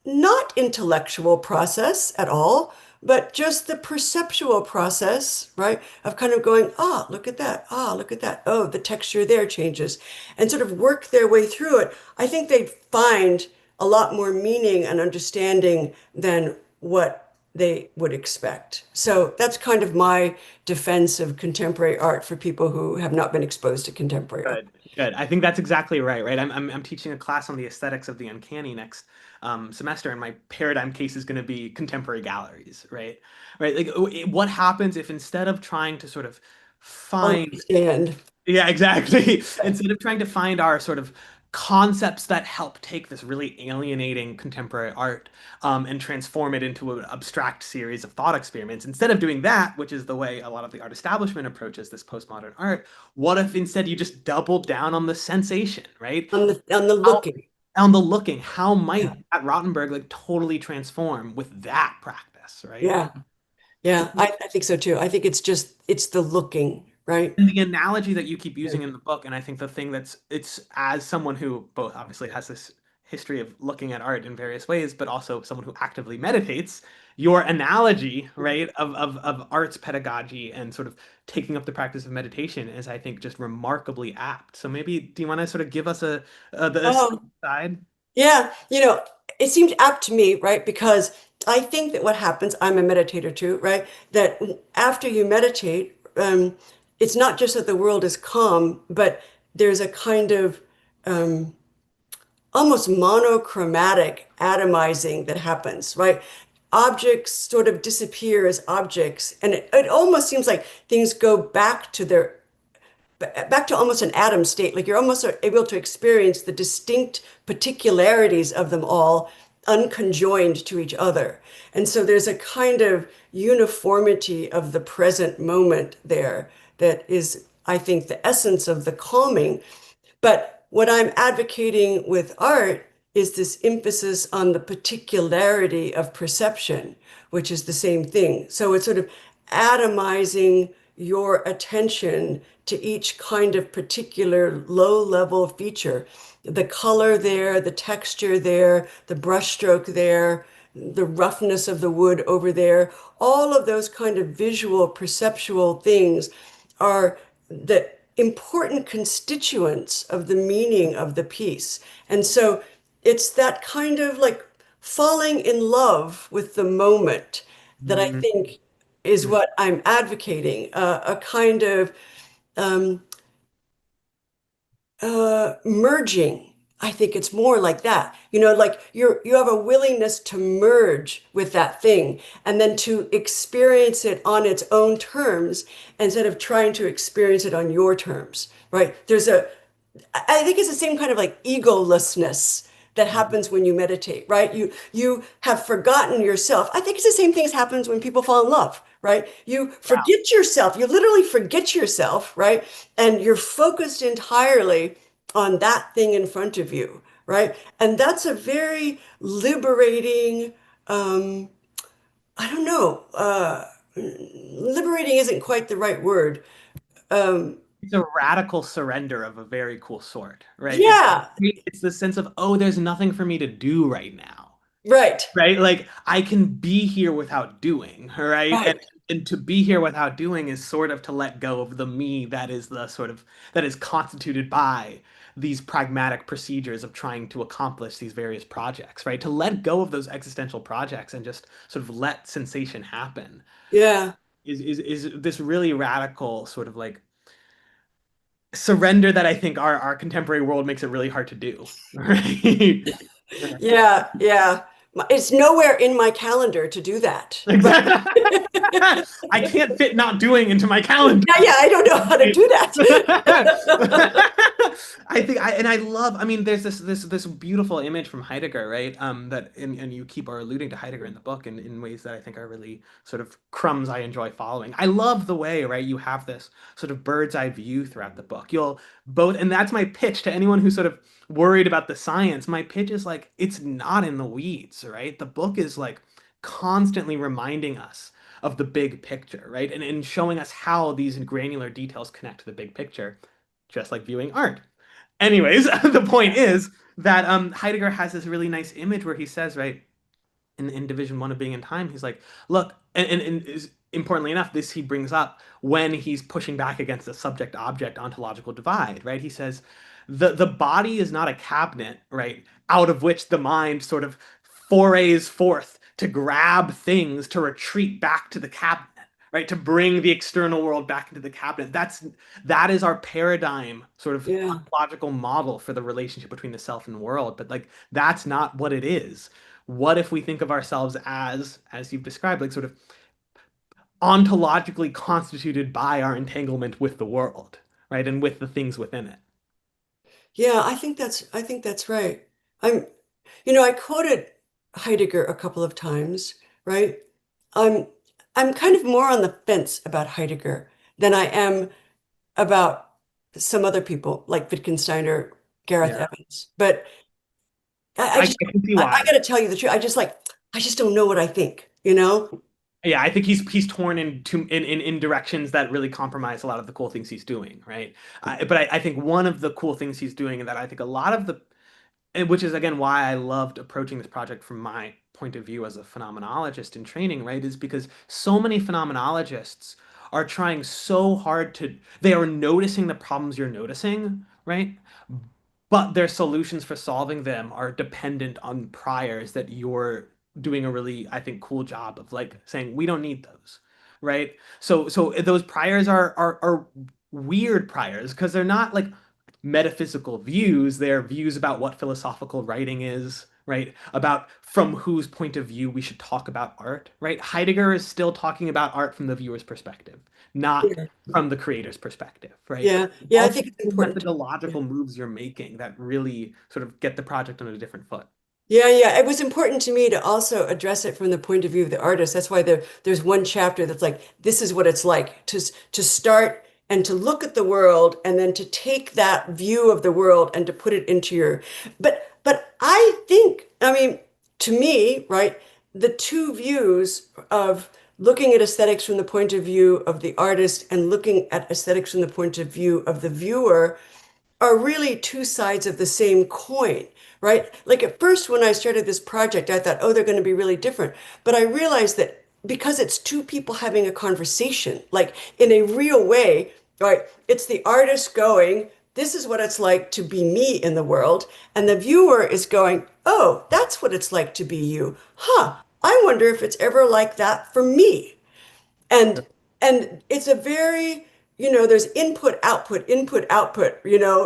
not intellectual process at all, but just the perceptual process, right? Of kind of going, ah, look at that. Ah, look at that. Oh, the texture there changes, and sort of work their way through it. I think they'd find a lot more meaning and understanding than what they would expect. So that's kind of my defense of contemporary art for people who have not been exposed to contemporary art. Good, good. I think that's exactly right, right? I'm teaching a class on the aesthetics of the uncanny next semester, and my paradigm case is going to be contemporary galleries, right? Right. Like, what happens if instead of trying to sort of find Understand. yeah, exactly. Instead of trying to find our sort of concepts that help take this really alienating contemporary art and transform it into an abstract series of thought experiments, instead of doing that, which is the way a lot of the art establishment approaches this postmodern art, what if instead you just doubled down on the sensation, right? On the How, looking. on the looking, how Yeah. might that Rottenberg like totally transform with that practice, right? Yeah. Yeah, I think so too. I think it's the looking, right? And the analogy that you keep using in the book, and I think the thing that's it's as someone who both obviously has this history of looking at art in various ways, but also someone who actively meditates, your analogy, right, of arts pedagogy and sort of taking up the practice of meditation is, I think, just remarkably apt. So maybe do you want to sort of give us the Oh, side? yeah. It seemed apt to me, right? Because I think that what happens, I'm a meditator too, right? That after you meditate, it's not just that the world is calm, but there's a kind of almost monochromatic atomizing that happens, right? Objects sort of disappear as objects, and it almost seems like things go back to almost an atom state. Like you're almost able to experience the distinct particularities of them all unconjoined to each other. And so there's a kind of uniformity of the present moment there that is, I think, the essence of the calming. But what I'm advocating with art is this emphasis on the particularity of perception, which is the same thing. So it's sort of atomizing your attention to each kind of particular low level feature. The color there, the texture there, the brushstroke there, the roughness of the wood over there, all of those kind of visual perceptual things are the important constituents of the meaning of the piece. And so it's that kind of like falling in love with the moment that I Mhm. think is what I'm advocating, a kind of um, merging. I think it's more like that. Like you have a willingness to merge with that thing and then to experience it on its own terms instead of trying to experience it on your terms, right? I think it's the same kind of like egolessness that happens when you meditate, right? You have forgotten yourself. I think it's the same thing as happens when people fall in love, right? You Yeah. forget yourself. You literally forget yourself, right? And you're focused entirely on that thing in front of you, right? And that's a very liberating, I don't know, liberating isn't quite the right word. Um, It's a radical surrender of a very cool sort, right? yeah, It's the sense of, oh, there's nothing for me to do right now. right, Right? Like I can be here without doing, right? right. And to be here without doing is sort of to let go of the me that is the sort of that is constituted by these pragmatic procedures of trying to accomplish these various projects, right? To let go of those existential projects and just sort of let sensation happen Yeah. is this really radical sort of like surrender that I think our contemporary world makes it really hard to do, right? Yeah, yeah. It's nowhere in my calendar to do that. Right. Exactly. I can't fit not doing into my calendar. Yeah, yeah, I don't know how to do that. I think I love, I mean, there's this beautiful image from Heidegger, right? That and you keep are alluding to Heidegger in the book in ways that I think are really sort of crumbs I enjoy following. I love the way, right, you have this sort of bird's eye view throughout the book. You'll both, and that's my pitch to anyone who's sort of worried about the science. My pitch is like, it's not in the weeds, right? The book is like constantly reminding us of the big picture, right? And showing us how these granular details connect to the big picture, just like viewing art. Anyways, the point is that Heidegger has this really nice image where he says, right, in Division One of Being and Time, he's like, look, and is, importantly enough, this he brings up when he's pushing back against the subject-object ontological divide, right? He says, the body is not a cabinet, right, out of which the mind sort of forays forth to grab things to retreat back to the cabinet, right, to bring the external world back into the cabinet. That is our paradigm sort of Yeah. ontological model for the relationship between the self and the world, but like that's not what it is. What if we think of ourselves as you've described, like sort of ontologically constituted by our entanglement with the world, right, and with the things within it? Yeah, I think that's right. I'm I quoted Heidegger a couple of times, right? I'm I'm kind of more on the fence about Heidegger than I am about some other people like Wittgenstein or Gareth Yeah, Evans. But I I just can see I why. got to tell you the truth. I just don't know what I think, you know? Yeah, I think he's torn in directions that really compromise a lot of the cool things he's doing, right? But I think one of the cool things he's doing, and that I think a lot of the and which is again why I loved approaching this project from my point of view as a phenomenologist in training, right? Is because so many phenomenologists are trying so hard to, they are noticing the problems you're noticing, right? But their solutions for solving them are dependent on priors that you're doing a really, I think, cool job of like saying, we don't need those, right? So those priors are weird priors because they're not like metaphysical views. They're views about what philosophical writing is, right? About from whose point of view we should talk about art, right? Heidegger is still talking about art from the viewer's perspective, not Yeah. from the creator's perspective, right? Yeah. Yeah, I All think it's the important. Yeah. methodological moves you're making that really sort of get the project on a different foot. Yeah, yeah. It was important to me to also address it from the point of view of the artist. That's why there's one chapter that's like, this is what it's like to start and to look at the world and then to take that view of the world and to put it into your, but I think, I mean, to me, right, the two views of looking at aesthetics from the point of view of the artist and looking at aesthetics from the point of view of the viewer are really two sides of the same coin, right? Like at first, when I started this project, I thought, oh, they're going to be really different. But I realized that because it's two people having a conversation, like in a real way, right? It's the artist going, this is what it's like to be me in the world. And the viewer is going, oh, that's what it's like to be you. Huh. I wonder if it's ever like that for me. And it's a very, there's input output,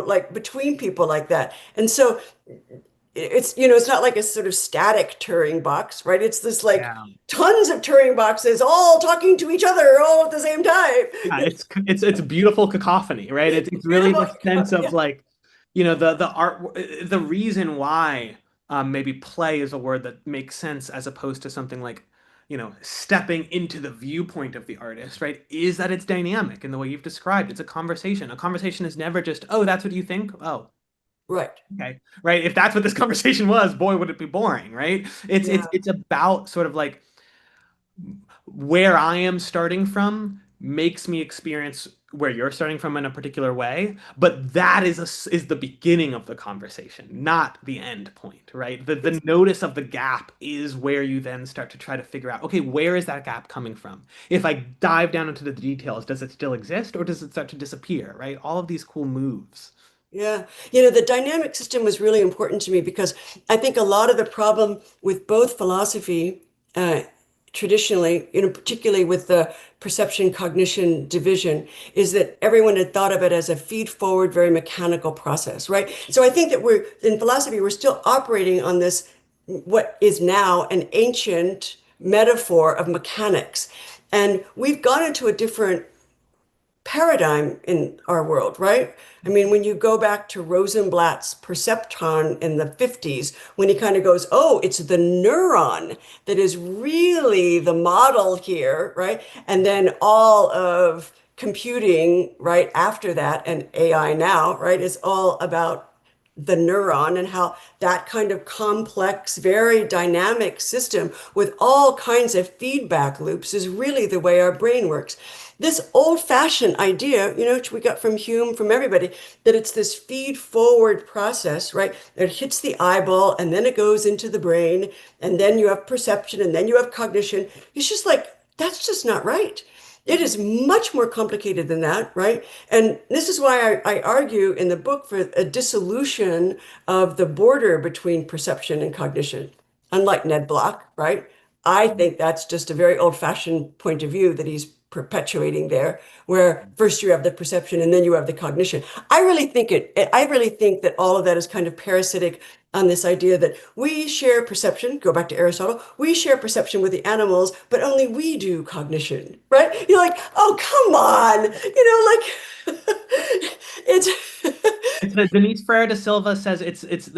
like between people like that. And so it's not like a sort of static Turing box, right? It's this like Yeah. tons of Turing boxes all talking to each other all at the same time. Yeah, it's a beautiful cacophony, right? It's really Beautiful. the sense of Yeah. like, the art, the reason why maybe play is a word that makes sense as opposed to something like, stepping into the viewpoint of the artist, right? Is that it's dynamic in the way you've described. It's a conversation. A conversation is never just, oh, that's what you think. Oh, Right. okay. Right. If that's what this conversation was, boy, would it be boring, right? It's it's Yeah. it's about sort of like where I am starting from makes me experience where you're starting from in a particular way, but that is the beginning of the conversation, not the end point, right? The notice of the gap is where you then start to try to figure out, okay, where is that gap coming from? If I dive down into the details, does it still exist or does it start to disappear, right? All of these cool moves. Yeah. The dynamic system was really important to me because I think a lot of the problem with both philosophy, uh, traditionally, particularly with the perception cognition division, is that everyone had thought of it as a feed forward, very mechanical process, right? So I think that we're in philosophy, we're still operating on this, what is now an ancient metaphor of mechanics. And we've gone into a different paradigm in our world, right? I mean, when you go back to Rosenblatt's perceptron in the 50s, when he kind of goes, oh, it's the neuron that is really the model here, right? And then all of computing, right, after that, and AI now, right, is all about the neuron and how that kind of complex, very dynamic system with all kinds of feedback loops is really the way our brain works. This old-fashioned idea, which we got from Hume, from everybody, that it's this feed-forward process, right? It hits the eyeball and then it goes into the brain, and then you have perception, and then you have cognition. It's just like, that's just not right. It is much more complicated than that, right? And this is why I argue in the book for a dissolution of the border between perception and cognition, unlike Ned Block, right? I think that's just a very old-fashioned point of view that he's perpetuating there, where first you have the perception and then you have the cognition. I really think that all of that is kind of parasitic on this idea that we share perception, go back to Aristotle, we share perception with the animals, but only we do cognition, right? You're like, oh, come on, it's It's Denise Ferrer da Silva says it's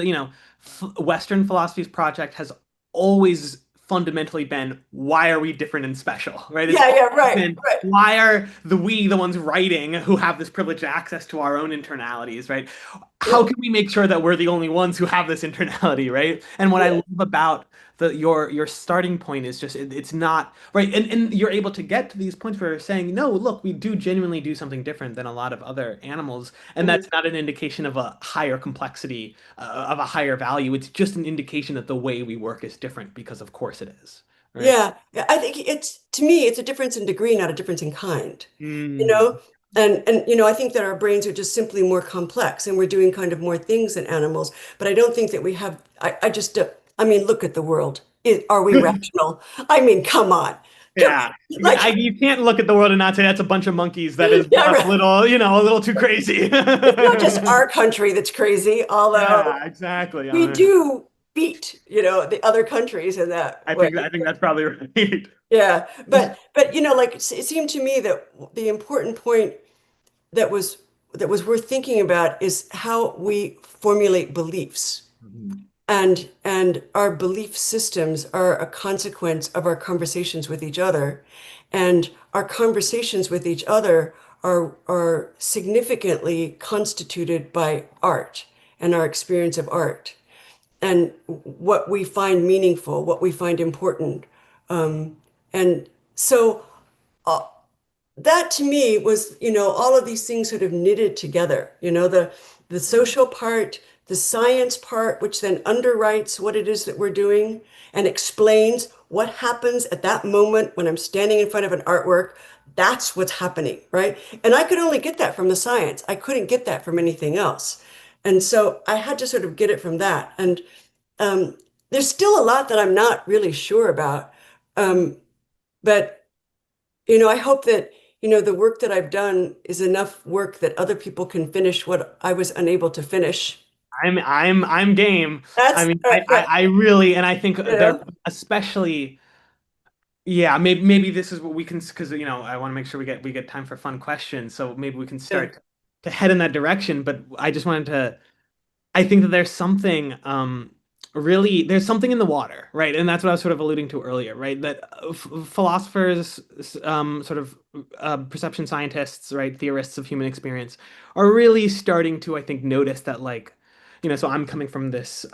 Western philosophy's project has always fundamentally been why are we different and special, right? It's yeah, always yeah, right, been right. why are the ones writing who have this privileged access to our own internalities, right? How Yeah, can we make sure that we're the only ones who have this internality, right? And what I yeah. love about your starting point is just it's not right, and you're able to get to these points where you're saying, no, look, we do genuinely do something different than a lot of other animals, and Mhm. that's not an indication of a higher complexity, of a higher value. It's just an indication that the way we work is different because, of course, it is, right? Yeah, yeah, I think it's to me, it's a difference in degree, not a difference in kind. You Mm. know, and I think that our brains are just simply more complex, and we're doing kind of more things than animals. But I don't think that we have. I just. I mean, look at the world. Are we rational? I mean, come on, come Yeah. like You can't look at the world and not say that's a bunch of monkeys. That is yeah, a right. little, a little too crazy. It's not just our country that's crazy, although Yeah, exactly. we do beat the other countries in that way. I think that's probably right. Yeah, but like it seemed to me that the important point that was that was worth thinking about is how we formulate beliefs. Mhm. And our belief systems are a consequence of our conversations with each other. And our conversations with each other are significantly constituted by art and our experience of art and what we find meaningful, what we find important. And so that to me was, all of these things sort of knitted together, the social part, the science part, which then underwrites what it is that we're doing and explains what happens at that moment when I'm standing in front of an artwork. That's what's happening, right? And I could only get that from the science. I couldn't get that from anything else. And so I had to sort of get it from that. And um, there's still a lot that I'm not really sure about. But I hope that, the work that I've done is enough work that other people can finish what I was unable to finish. I'm game. I That's, mean, yeah, I really, and I think you there, know, especially, yeah, maybe this is what we can, because I want to make sure we get time for fun questions. So maybe we can yeah, start to head in that direction. But I just wanted to, I think that there's something really there's something in the water, right? And that's what I was sort of alluding to earlier, right? That philosophers, sort of perception scientists, right, theorists of human experience are really starting to, I think, notice that like, so I'm coming from this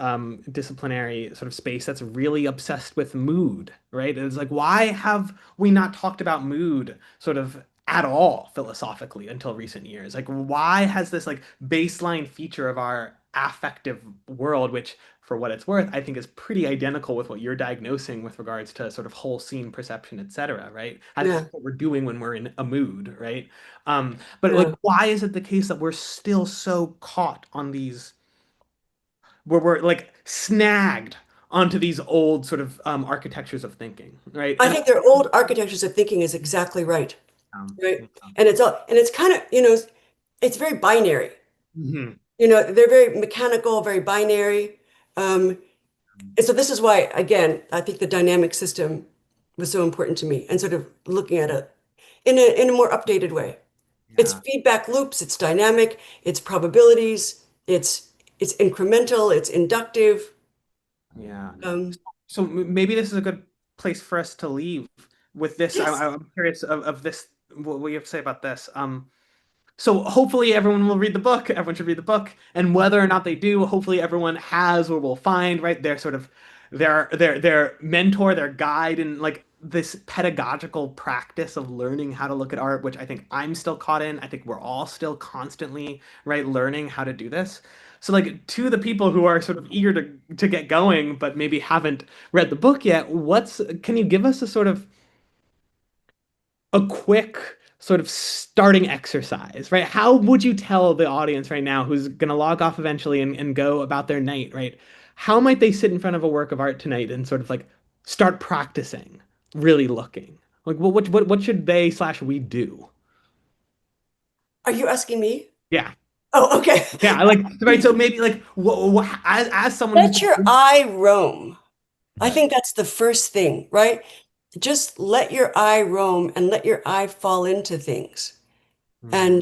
disciplinary sort of space that's really obsessed with mood, right? It's like, why have we not talked about mood sort of at all philosophically until recent years? Like, why has this like baseline feature of our affective world, which for what it's worth, I think is pretty identical with what you're diagnosing with regards to sort of whole scene perception, etc., right? That's Yeah, what we're doing when we're in a mood, right? But like, yeah. why is it the case that we're still so caught on these, where we're like snagged onto these old sort of architectures of thinking, right? I And think their old architectures of thinking is exactly right. Right. yeah. And it's kind of, it's very binary. Mhm. They're very mechanical, very binary. Um, and so this is why, again, I think the dynamic system was so important to me and sort of looking at it in a more updated way. It's Yeah. feedback loops, it's dynamic, it's probabilities, it's incremental, it's inductive. Yeah. Um, So maybe this is a good place for us to leave with this. yes. I'm curious of this, what you have to say about this. So hopefully everyone will read the book. Everyone should read the book, and whether or not they do, hopefully everyone has or will find right their sort of their mentor, their guide, and like this pedagogical practice of learning how to look at art, which I think I'm still caught in. I think we're all still constantly right learning how to do this. So like to the people who are sort of eager to get going, but maybe haven't read the book yet, can you give us a sort of a quick sort of starting exercise, right? How would you tell the audience right now who's going to log off eventually and go about their night, right? How might they sit in front of a work of art tonight and sort of like start practicing, really looking? Like, what should they slash we do? Are you asking me? Yeah, Oh, okay. yeah, I like right. So maybe like as someone who's Let your eye roam. I Okay. think that's the first thing, right? Just let your eye roam and let your eye fall into things Hmm,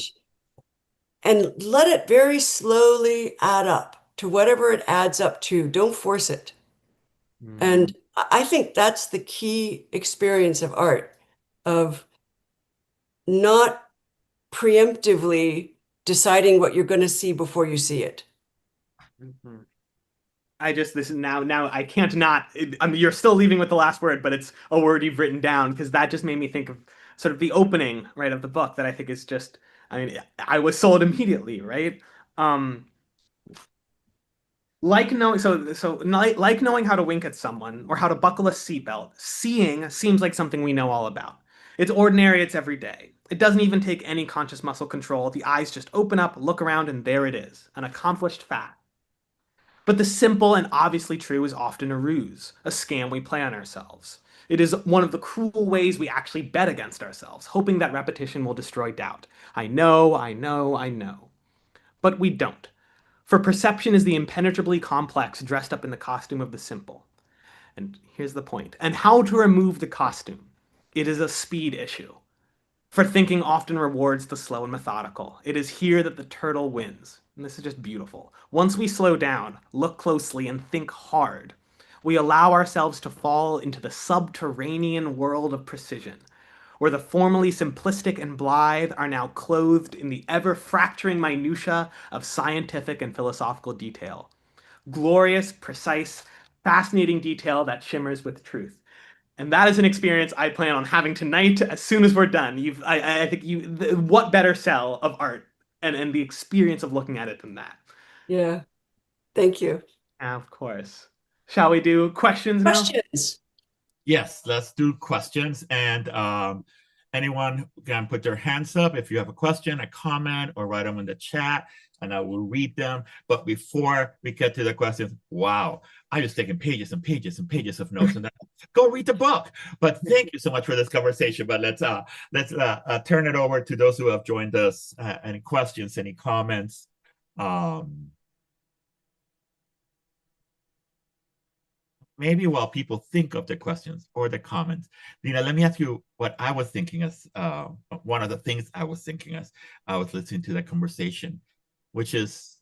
and let it very slowly add up to whatever it adds up to. Don't force it. hmm, And I think that's the key experience of art, of not preemptively deciding what you're going to see before you see it. hmm. I just this is now I can't not. I mean, you're still leaving with the last word, but it's a word you've written down because that just made me think of sort of the opening right of the book that I think is just. I mean, I was sold immediately, right? Um, like knowing like knowing how to wink at someone or how to buckle a seatbelt. Seeing seems like something we know all about. It's ordinary. It's everyday. It doesn't even take any conscious muscle control. The eyes just open up, look around, and there it is, an accomplished fact. But the simple and obviously true is often a ruse, a scam we play on ourselves. It is one of the cruel ways we actually bet against ourselves, hoping that repetition will destroy doubt. I know, I know, I know. But we don't. For perception is the impenetrably complex dressed up in the costume of the simple. And here's the point. And how to remove the costume. It is a speed issue. For thinking often rewards the slow and methodical. It is here that the turtle wins. And this is just beautiful. Once we slow down, look closely, and think hard, we allow ourselves to fall into the subterranean world of precision, where the formerly simplistic and blithe are now clothed in the ever fracturing minutiae of scientific and philosophical detail. Glorious, precise, fascinating detail that shimmers with truth. And that is an experience I plan on having tonight as soon as we're done. I think what better sell of art and the experience of looking at it than that? Yeah. Thank you. Of course. Shall we do questions now? Questions? Yes, let's do questions. And anyone can put their hands up if you have a question, a comment, or write them in the chat, and I will read them. But before we get to the questions, wow, I just taken pages and pages and pages of notes, and then go read the book. But thank you so much for this conversation. But let's turn it over to those who have joined us. Any questions? Any comments? Um, Maybe while people think of the questions or the comments, Dina, let me ask you what I was thinking as one of the things I was thinking as I was listening to that conversation, which is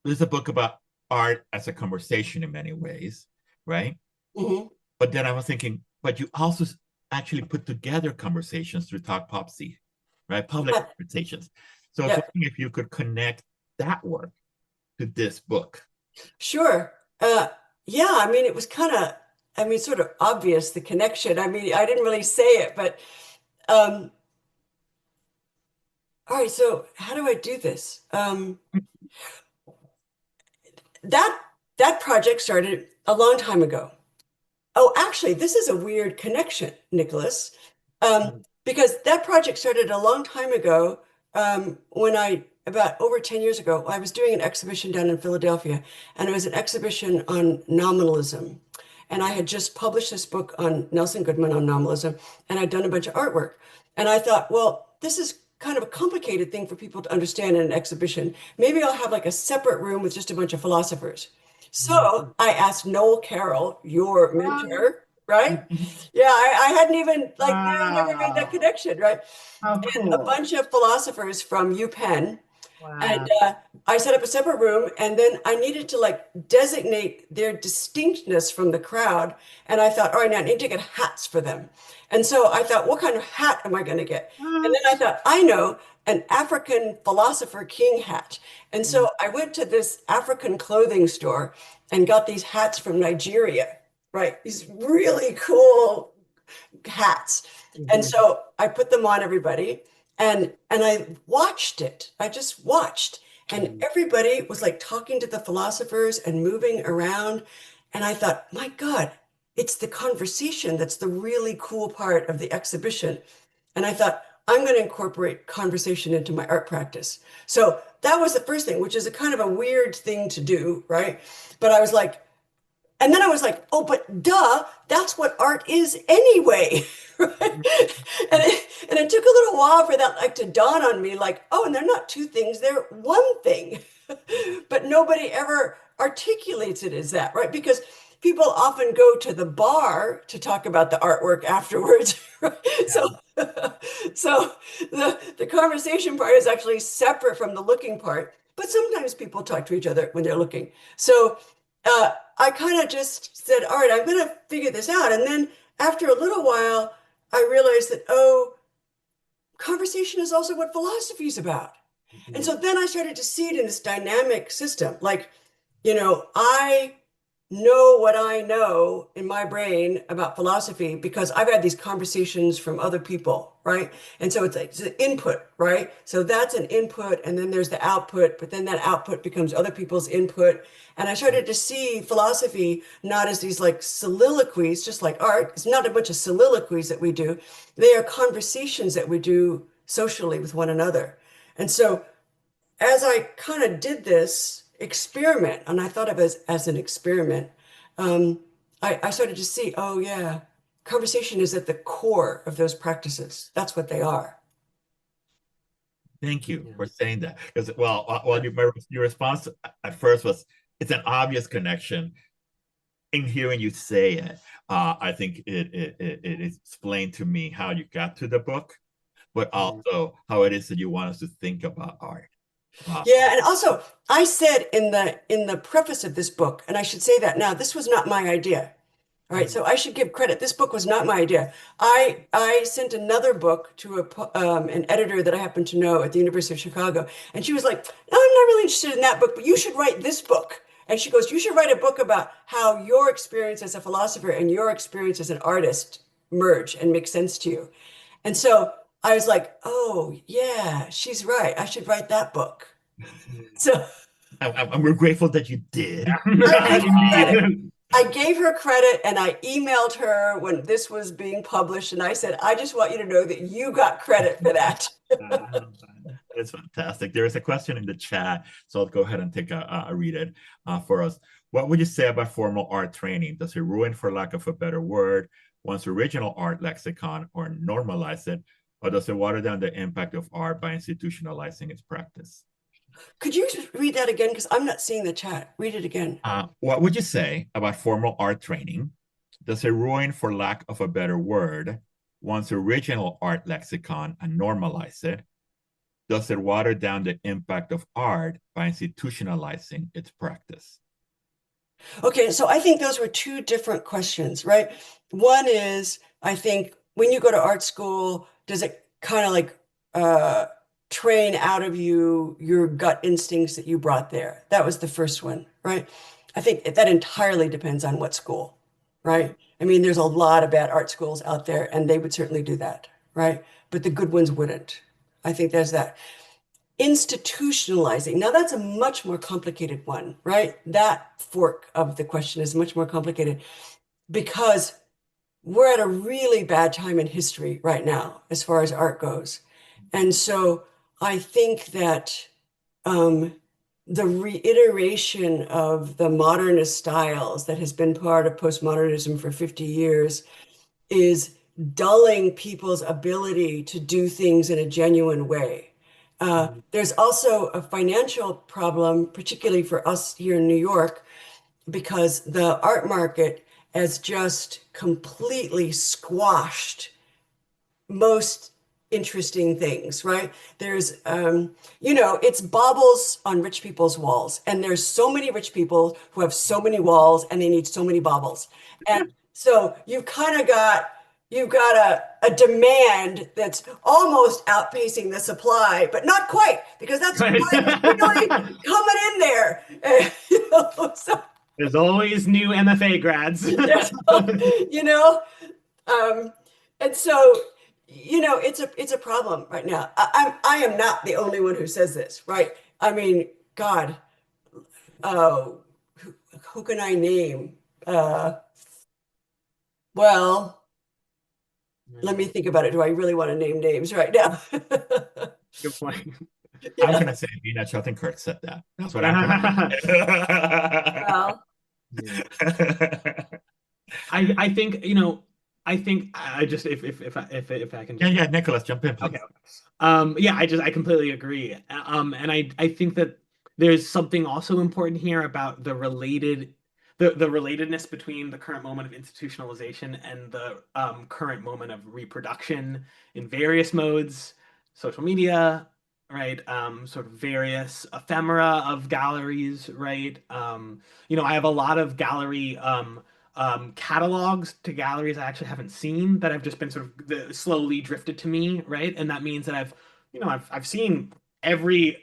there's a book about art as a conversation in many ways, right? Mhm. But then I was thinking, but you also actually put together conversations through Talk Popsy, right? Public Yeah. conversations. So I was Yeah. wondering if you could connect that work to this book. Sure. Yeah, I mean, it was kind of, I mean, sort of obvious, the connection. I mean, I didn't really say it, but um, all right, so how do I do this? That that project started a long time ago. Oh, actually, this is a weird connection, Nicholas, because that project started a long time ago when about over 10 years ago, I was doing an exhibition down in Philadelphia, and it was an exhibition on nominalism. And I had just published this book on Nelson Goodman on nominalism, and I'd done a bunch of artwork. And I thought, well, this is kind of a complicated thing for people to understand in an exhibition. Maybe I'll have like a separate room with just a bunch of philosophers. So I asked Noel Carroll, your mentor, right? Yeah, I hadn't even like never made that Wow. connection, right? How And a cool. bunch of philosophers from UPenn, and Wow. I set up a separate room, and then I needed to like designate their distinctness from the crowd. And I thought, all right, now I need to get hats for them. And so I thought, what kind of hat am I going to get? And then I thought, I know, an African philosopher king hat. And so I went to this African clothing store and got these hats from Nigeria, right? These really cool hats. And so I put them on everybody and I watched it. I just watched. And everybody was like talking to the philosophers and moving around. And I thought, my God, it's the conversation that's the really cool part of the exhibition. And I thought, I'm going to incorporate conversation into my art practice. So that was the first thing, which is a kind of a weird thing to do, right? But I was like, and then I was like, oh, but duh, that's what art is anyway. Right? And it took a little while for that like to dawn on me, like, oh, and they're not two things, they're one thing. But nobody ever articulates it as that, right? Because people often go to the bar to talk about the artwork afterwards. Right? So so the conversation part is actually separate from the looking part, but sometimes people talk to each other when they're looking. So I kind of just said, all right, I'm going to figure this out. And then after a little while, I realized that, oh, conversation is also what philosophy is about. And so then I started to see it in this dynamic system. Like, I know what I know in my brain about philosophy because I've had these conversations from other people, right? And so it's like it's an input, right? So that's an input, and then there's the output, but then that output becomes other people's input. And I started to see philosophy not as these like soliloquies, just like art. It's not a bunch of soliloquies that we do. They are conversations that we do socially with one another. And so as I kind of did this experiment, and I thought of it as an experiment, um, I started to see, oh yeah, conversation is at the core of those practices. That's what they are. Thank you Yeah. for saying that. Because, well, your response at first was, it's an obvious connection. In hearing you say it, I think it explained to me how you got to the book, but also how it is that you want us to think about art. Yeah, and also I said in the preface of this book, and I should say that now, this was not my idea. All right, so I should give credit. This book was not my idea. I sent another book to an editor that I happen to know at the University of Chicago, and she was like, "No, I'm not really interested in that book, but you should write this book." And she goes, "You should write a book about how your experience as a philosopher and your experience as an artist merge and make sense to you." And so I was like, "Oh, yeah, she's right. I should write that book." So We're grateful that you did. I gave her credit. Indeed. I gave her credit and I emailed her when this was being published and I said, I just want you to know that you got credit for that. It's fantastic. There is a question in the chat, so I'll go ahead and take a read it for us. What would you say about formal art training? Does it ruin, for lack of a better word, one's original art lexicon or normalize it, or does it water down the impact of art by institutionalizing its practice? Could you read that again? Because I'm not seeing the chat. Read it again. What would you say about formal art training? Does it ruin, for lack of a better word, one's original art lexicon and normalize it? Does it water down the impact of art by institutionalizing its practice? Okay, so I think those were two different questions, right? One is, I think when you go to art school, does it kind of like uh, train out of you your gut instincts that you brought there? That was the first one, right? I think that entirely depends on what school, right? I mean, there's a lot of bad art schools out there, and they would certainly do that, right? But the good ones wouldn't. I think there's that institutionalizing. Now, that's a much more complicated one, right? That fork of the question is much more complicated because we're at a really bad time in history right now as far as art goes. And so I think that the reiteration of the modernist styles that has been part of postmodernism for 50 years is dulling people's ability to do things in a genuine way. There's also a financial problem, particularly for us here in New York, because the art market has just completely squashed most interesting things, right? There's, it's baubles on rich people's walls, and there's so many rich people who have so many walls, and they need so many baubles, and so you've got a demand that's almost outpacing the supply, but not quite because that supply is really Right. coming in there. So There's always new MFA grads. there's, you know, um, and so, it's a problem right now. I am not the only one who says this, right? I mean, God, who can I name? Uh, well, let me think about it. Do I really want to name names right now? Good point. I'm Yeah. gonna say Dena Shottenkirk said that. That's what I'm gonna Well, Yeah. say. I think, I think I just if I can Yeah, just yeah, Nicholas, jump in, okay. please. Yeah, I completely agree. And I think that there's something also important here about the relatedness between the current moment of institutionalization and the current moment of reproduction in various modes, social media, right? Sort of various ephemera of galleries, right? I have a lot of gallery catalogs to galleries I actually haven't seen that have just been sort of slowly drifted to me, right? And that means that I've seen every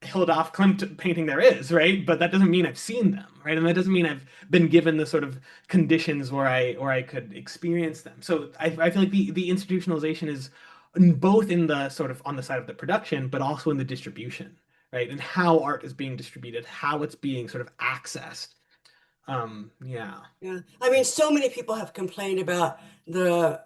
Hilda Klimt painting there is, right? But that doesn't mean I've seen them, right? And that doesn't mean I've been given the sort of conditions where I could experience them. So I feel like the institutionalization is both in the sort of on the side of the production, but also in the distribution, right? And how art is being distributed, how it's being sort of accessed. Yeah. yeah. I mean, so many people have complained about the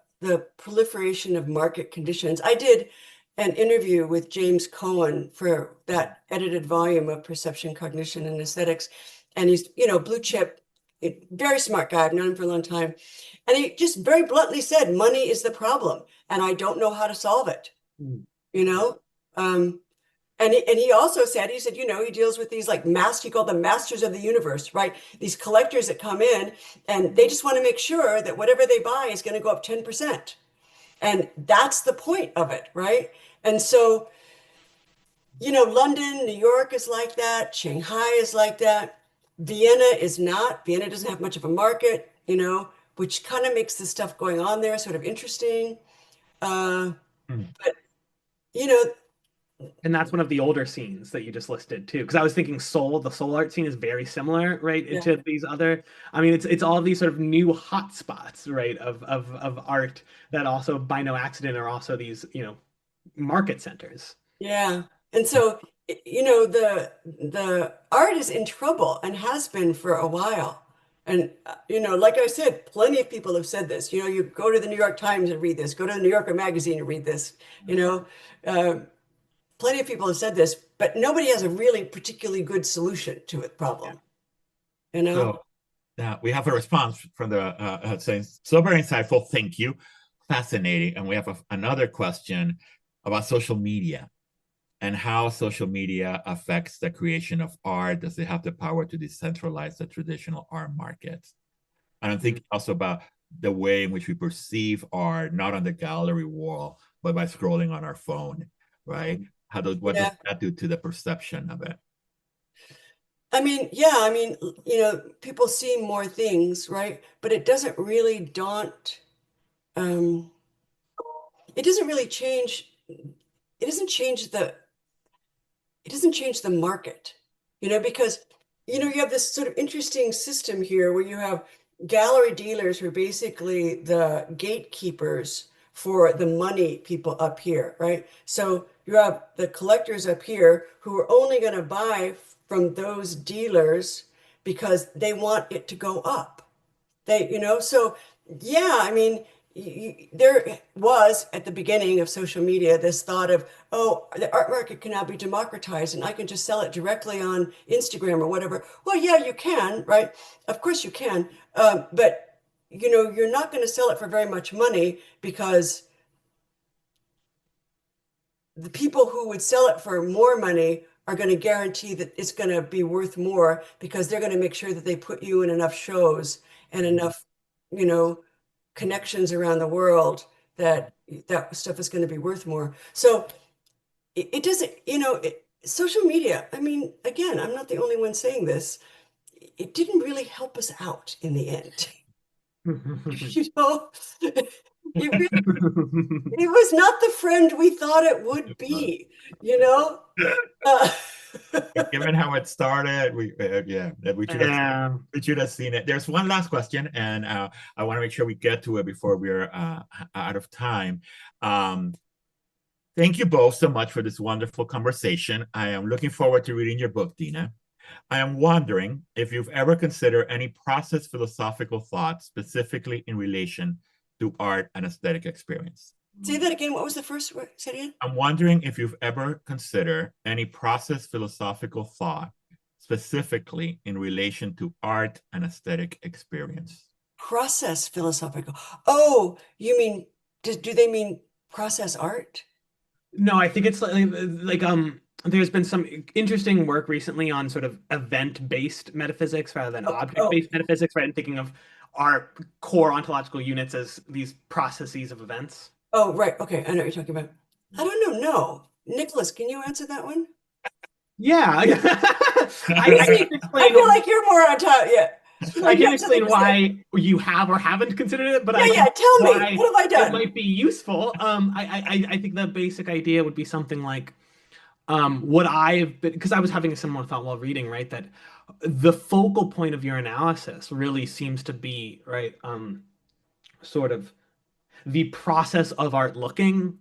proliferation of market conditions. I did an interview with James Cohen for that edited volume of Perception, Cognition, and Aesthetics. And he's, blue chip, very smart guy. I've known him for a long time. And he just very bluntly said, money is the problem, and I don't know how to solve it, Mm. you know? Um, and he also said, he deals with these like he called them masters of the universe, right? These collectors that come in and they just want to make sure that whatever they buy is going to go up 10%. And that's the point of it, right? And so, London, New York is like that, Shanghai is like that. Vienna is not. Vienna doesn't have much of a market, which kind of makes the stuff going on there sort of interesting. Uh, Hmm. but, you know, And that's one of the older scenes that you just listed too. Because I was thinking the Soul art scene is very similar, right, yeah, to these other. I mean, it's all these sort of new hot spots, right, of art that also by no accident are also these, market centers. yeah. And so, the art is in trouble and has been for a while. And like I said, plenty of people have said this. You go to the New York Times and read this, go to the New Yorker magazine and read this, you know. Uh, Plenty of people have said this, but nobody has a really particularly good solution to the Yeah. problem, you know? So we have a response from the saying, so very insightful, thank you, fascinating. And we have another question about social media and how social media affects the creation of art. Does it have the power to decentralize the traditional art market? And I'm Mhm. thinking also about the way in which we perceive art, not on the gallery wall, but by scrolling on our phone, right? What does Yeah. that do to the perception of it? I mean, yeah, I mean, people see more things, right? But it doesn't really um, it doesn't really change, it doesn't change it doesn't change the market, because, you have this sort of interesting system here where you have gallery dealers who are basically the gatekeepers for the money people up here, right? So you have the collectors up here who are only going to buy from those dealers because they want it to go up. So yeah, I mean, there was at the beginning of social media this thought of, oh, the art market can now be democratized and I can just sell it directly on Instagram or whatever. Well, yeah, you can, right? Of course you can. But you're not going to sell it for very much money because the people who would sell it for more money are going to guarantee that it's going to be worth more because they're going to make sure that they put you in enough shows and enough, you know, connections around the world that that stuff is going to be worth more. So it doesn't, social media, I mean, again, I'm not the only one saying this. It didn't really help us out in the end. It really, it was not the friend we thought it would be, you know? Uh, Given how it started, yeah, Yeah. we should have seen it. There's one last question, and I want to make sure we get to it before we're out of time. Um, Thank you both so much for this wonderful conversation. I am looking forward to reading your book, Dena. I am wondering if you've ever considered any process philosophical thought specifically in relation to art and aesthetic experience. Say that again. What was the first word? Say it again. I'm wondering if you've ever considered any process philosophical thought specifically in relation to art and aesthetic experience. Process philosophical. Oh, you mean, do they mean process art? No, I think it's there's been some interesting work recently on sort of event-based metaphysics rather than Oh, oh, object-based metaphysics, right? And thinking of our core ontological units as these processes of events. oh, right. Okay. I know what you're talking about. I don't know. No. Nicholas, can you answer that one? Yeah. You I see, can't I explain feel like you're more on top. Yeah. I Like you can't have something explain to say. why you have or haven't considered it, but Yeah, I yeah. can Tell me. why What have I it done? might be useful. I think the basic idea would be something like what I've been, because I was having a similar thought while reading, right? That the focal point of your analysis really seems to be, right, sort of the process of art looking,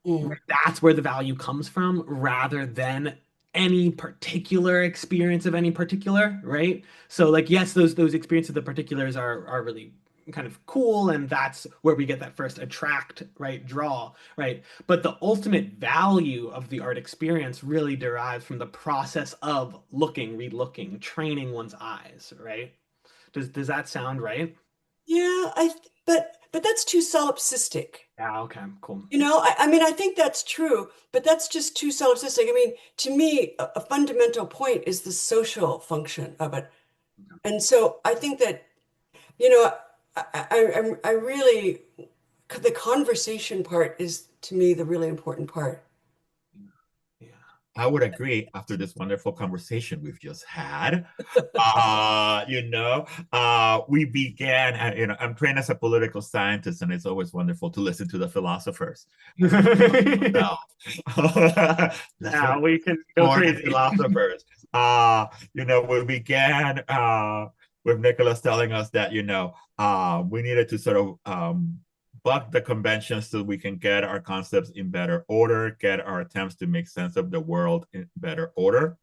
Mm. that's where the value comes from rather than any particular experience of any particular, right? So like yes, those experiences of the particulars are really kind of cool and that's where we get that first attract, right, draw, right? But the ultimate value of the art experience really derives from the process of looking, re-looking, training one's eyes, right? Does that sound right? Yeah, but that's too solipsistic. Yeah, okay, cool. I mean, I think that's true, but that's just too solipsistic. I mean, to me, a fundamental point is the social function of it. And so I think that, you know, I really, the conversation part is to me the really important part. Yeah. I would agree after this wonderful conversation we've just had. We began, I'm trained as a political scientist, and it's always wonderful to listen to the philosophers. No. That's Now what we can go born crazy. philosophers. We began with Nicholas telling us that, we needed to sort of buck the conventions so we can get our concepts in better order, get our attempts to make sense of the world in better order.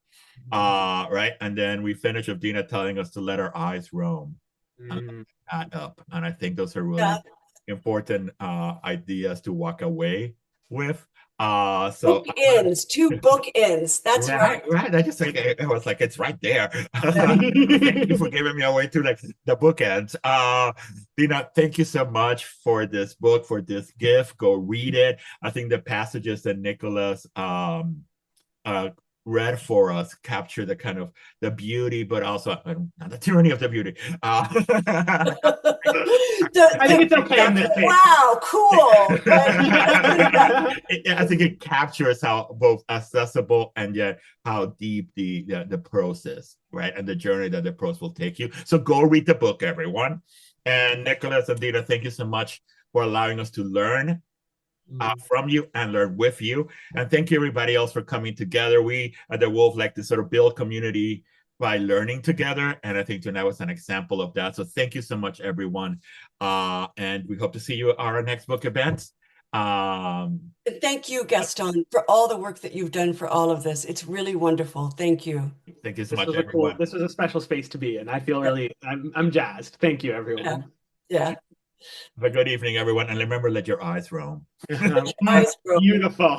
Right. And then we finish with Dena telling us to let our eyes roam and Mm. add up. And I think those are Yeah. really important ideas to walk away with. So Bookends, two bookends. That's right, right. right. I just think it was like it's right there. Thank you for giving me a way to like the bookends. Dena, thank you so much for this book, for this gift. Go read it. I think the passages that Nicholas read for us capture the kind of the beauty, but also not the tyranny of the beauty. I think it's okay in this case. Wow, cool. Right? I think it captures how both accessible and yet how deep the prose is, right? And the journey that the prose will take you. So go read the book, everyone. And Nicholas and Dena, thank you so much for allowing us to learn from you and learn with you. And thank you everybody else for coming together. We at the Wolf like to sort of build community by learning together. And I think tonight was an example of that. So thank you so much, everyone. And we hope to see you at our next book event. Thank you, Gaston, for all the work that you've done for all of this. It's really wonderful. Thank you. Thank you so much, This everyone. this was a special space to be in. I feel really, I'm jazzed. Thank you, everyone. Yeah. Have a good evening, everyone. And remember, let your eyes roam. Eyes roam. Beautiful.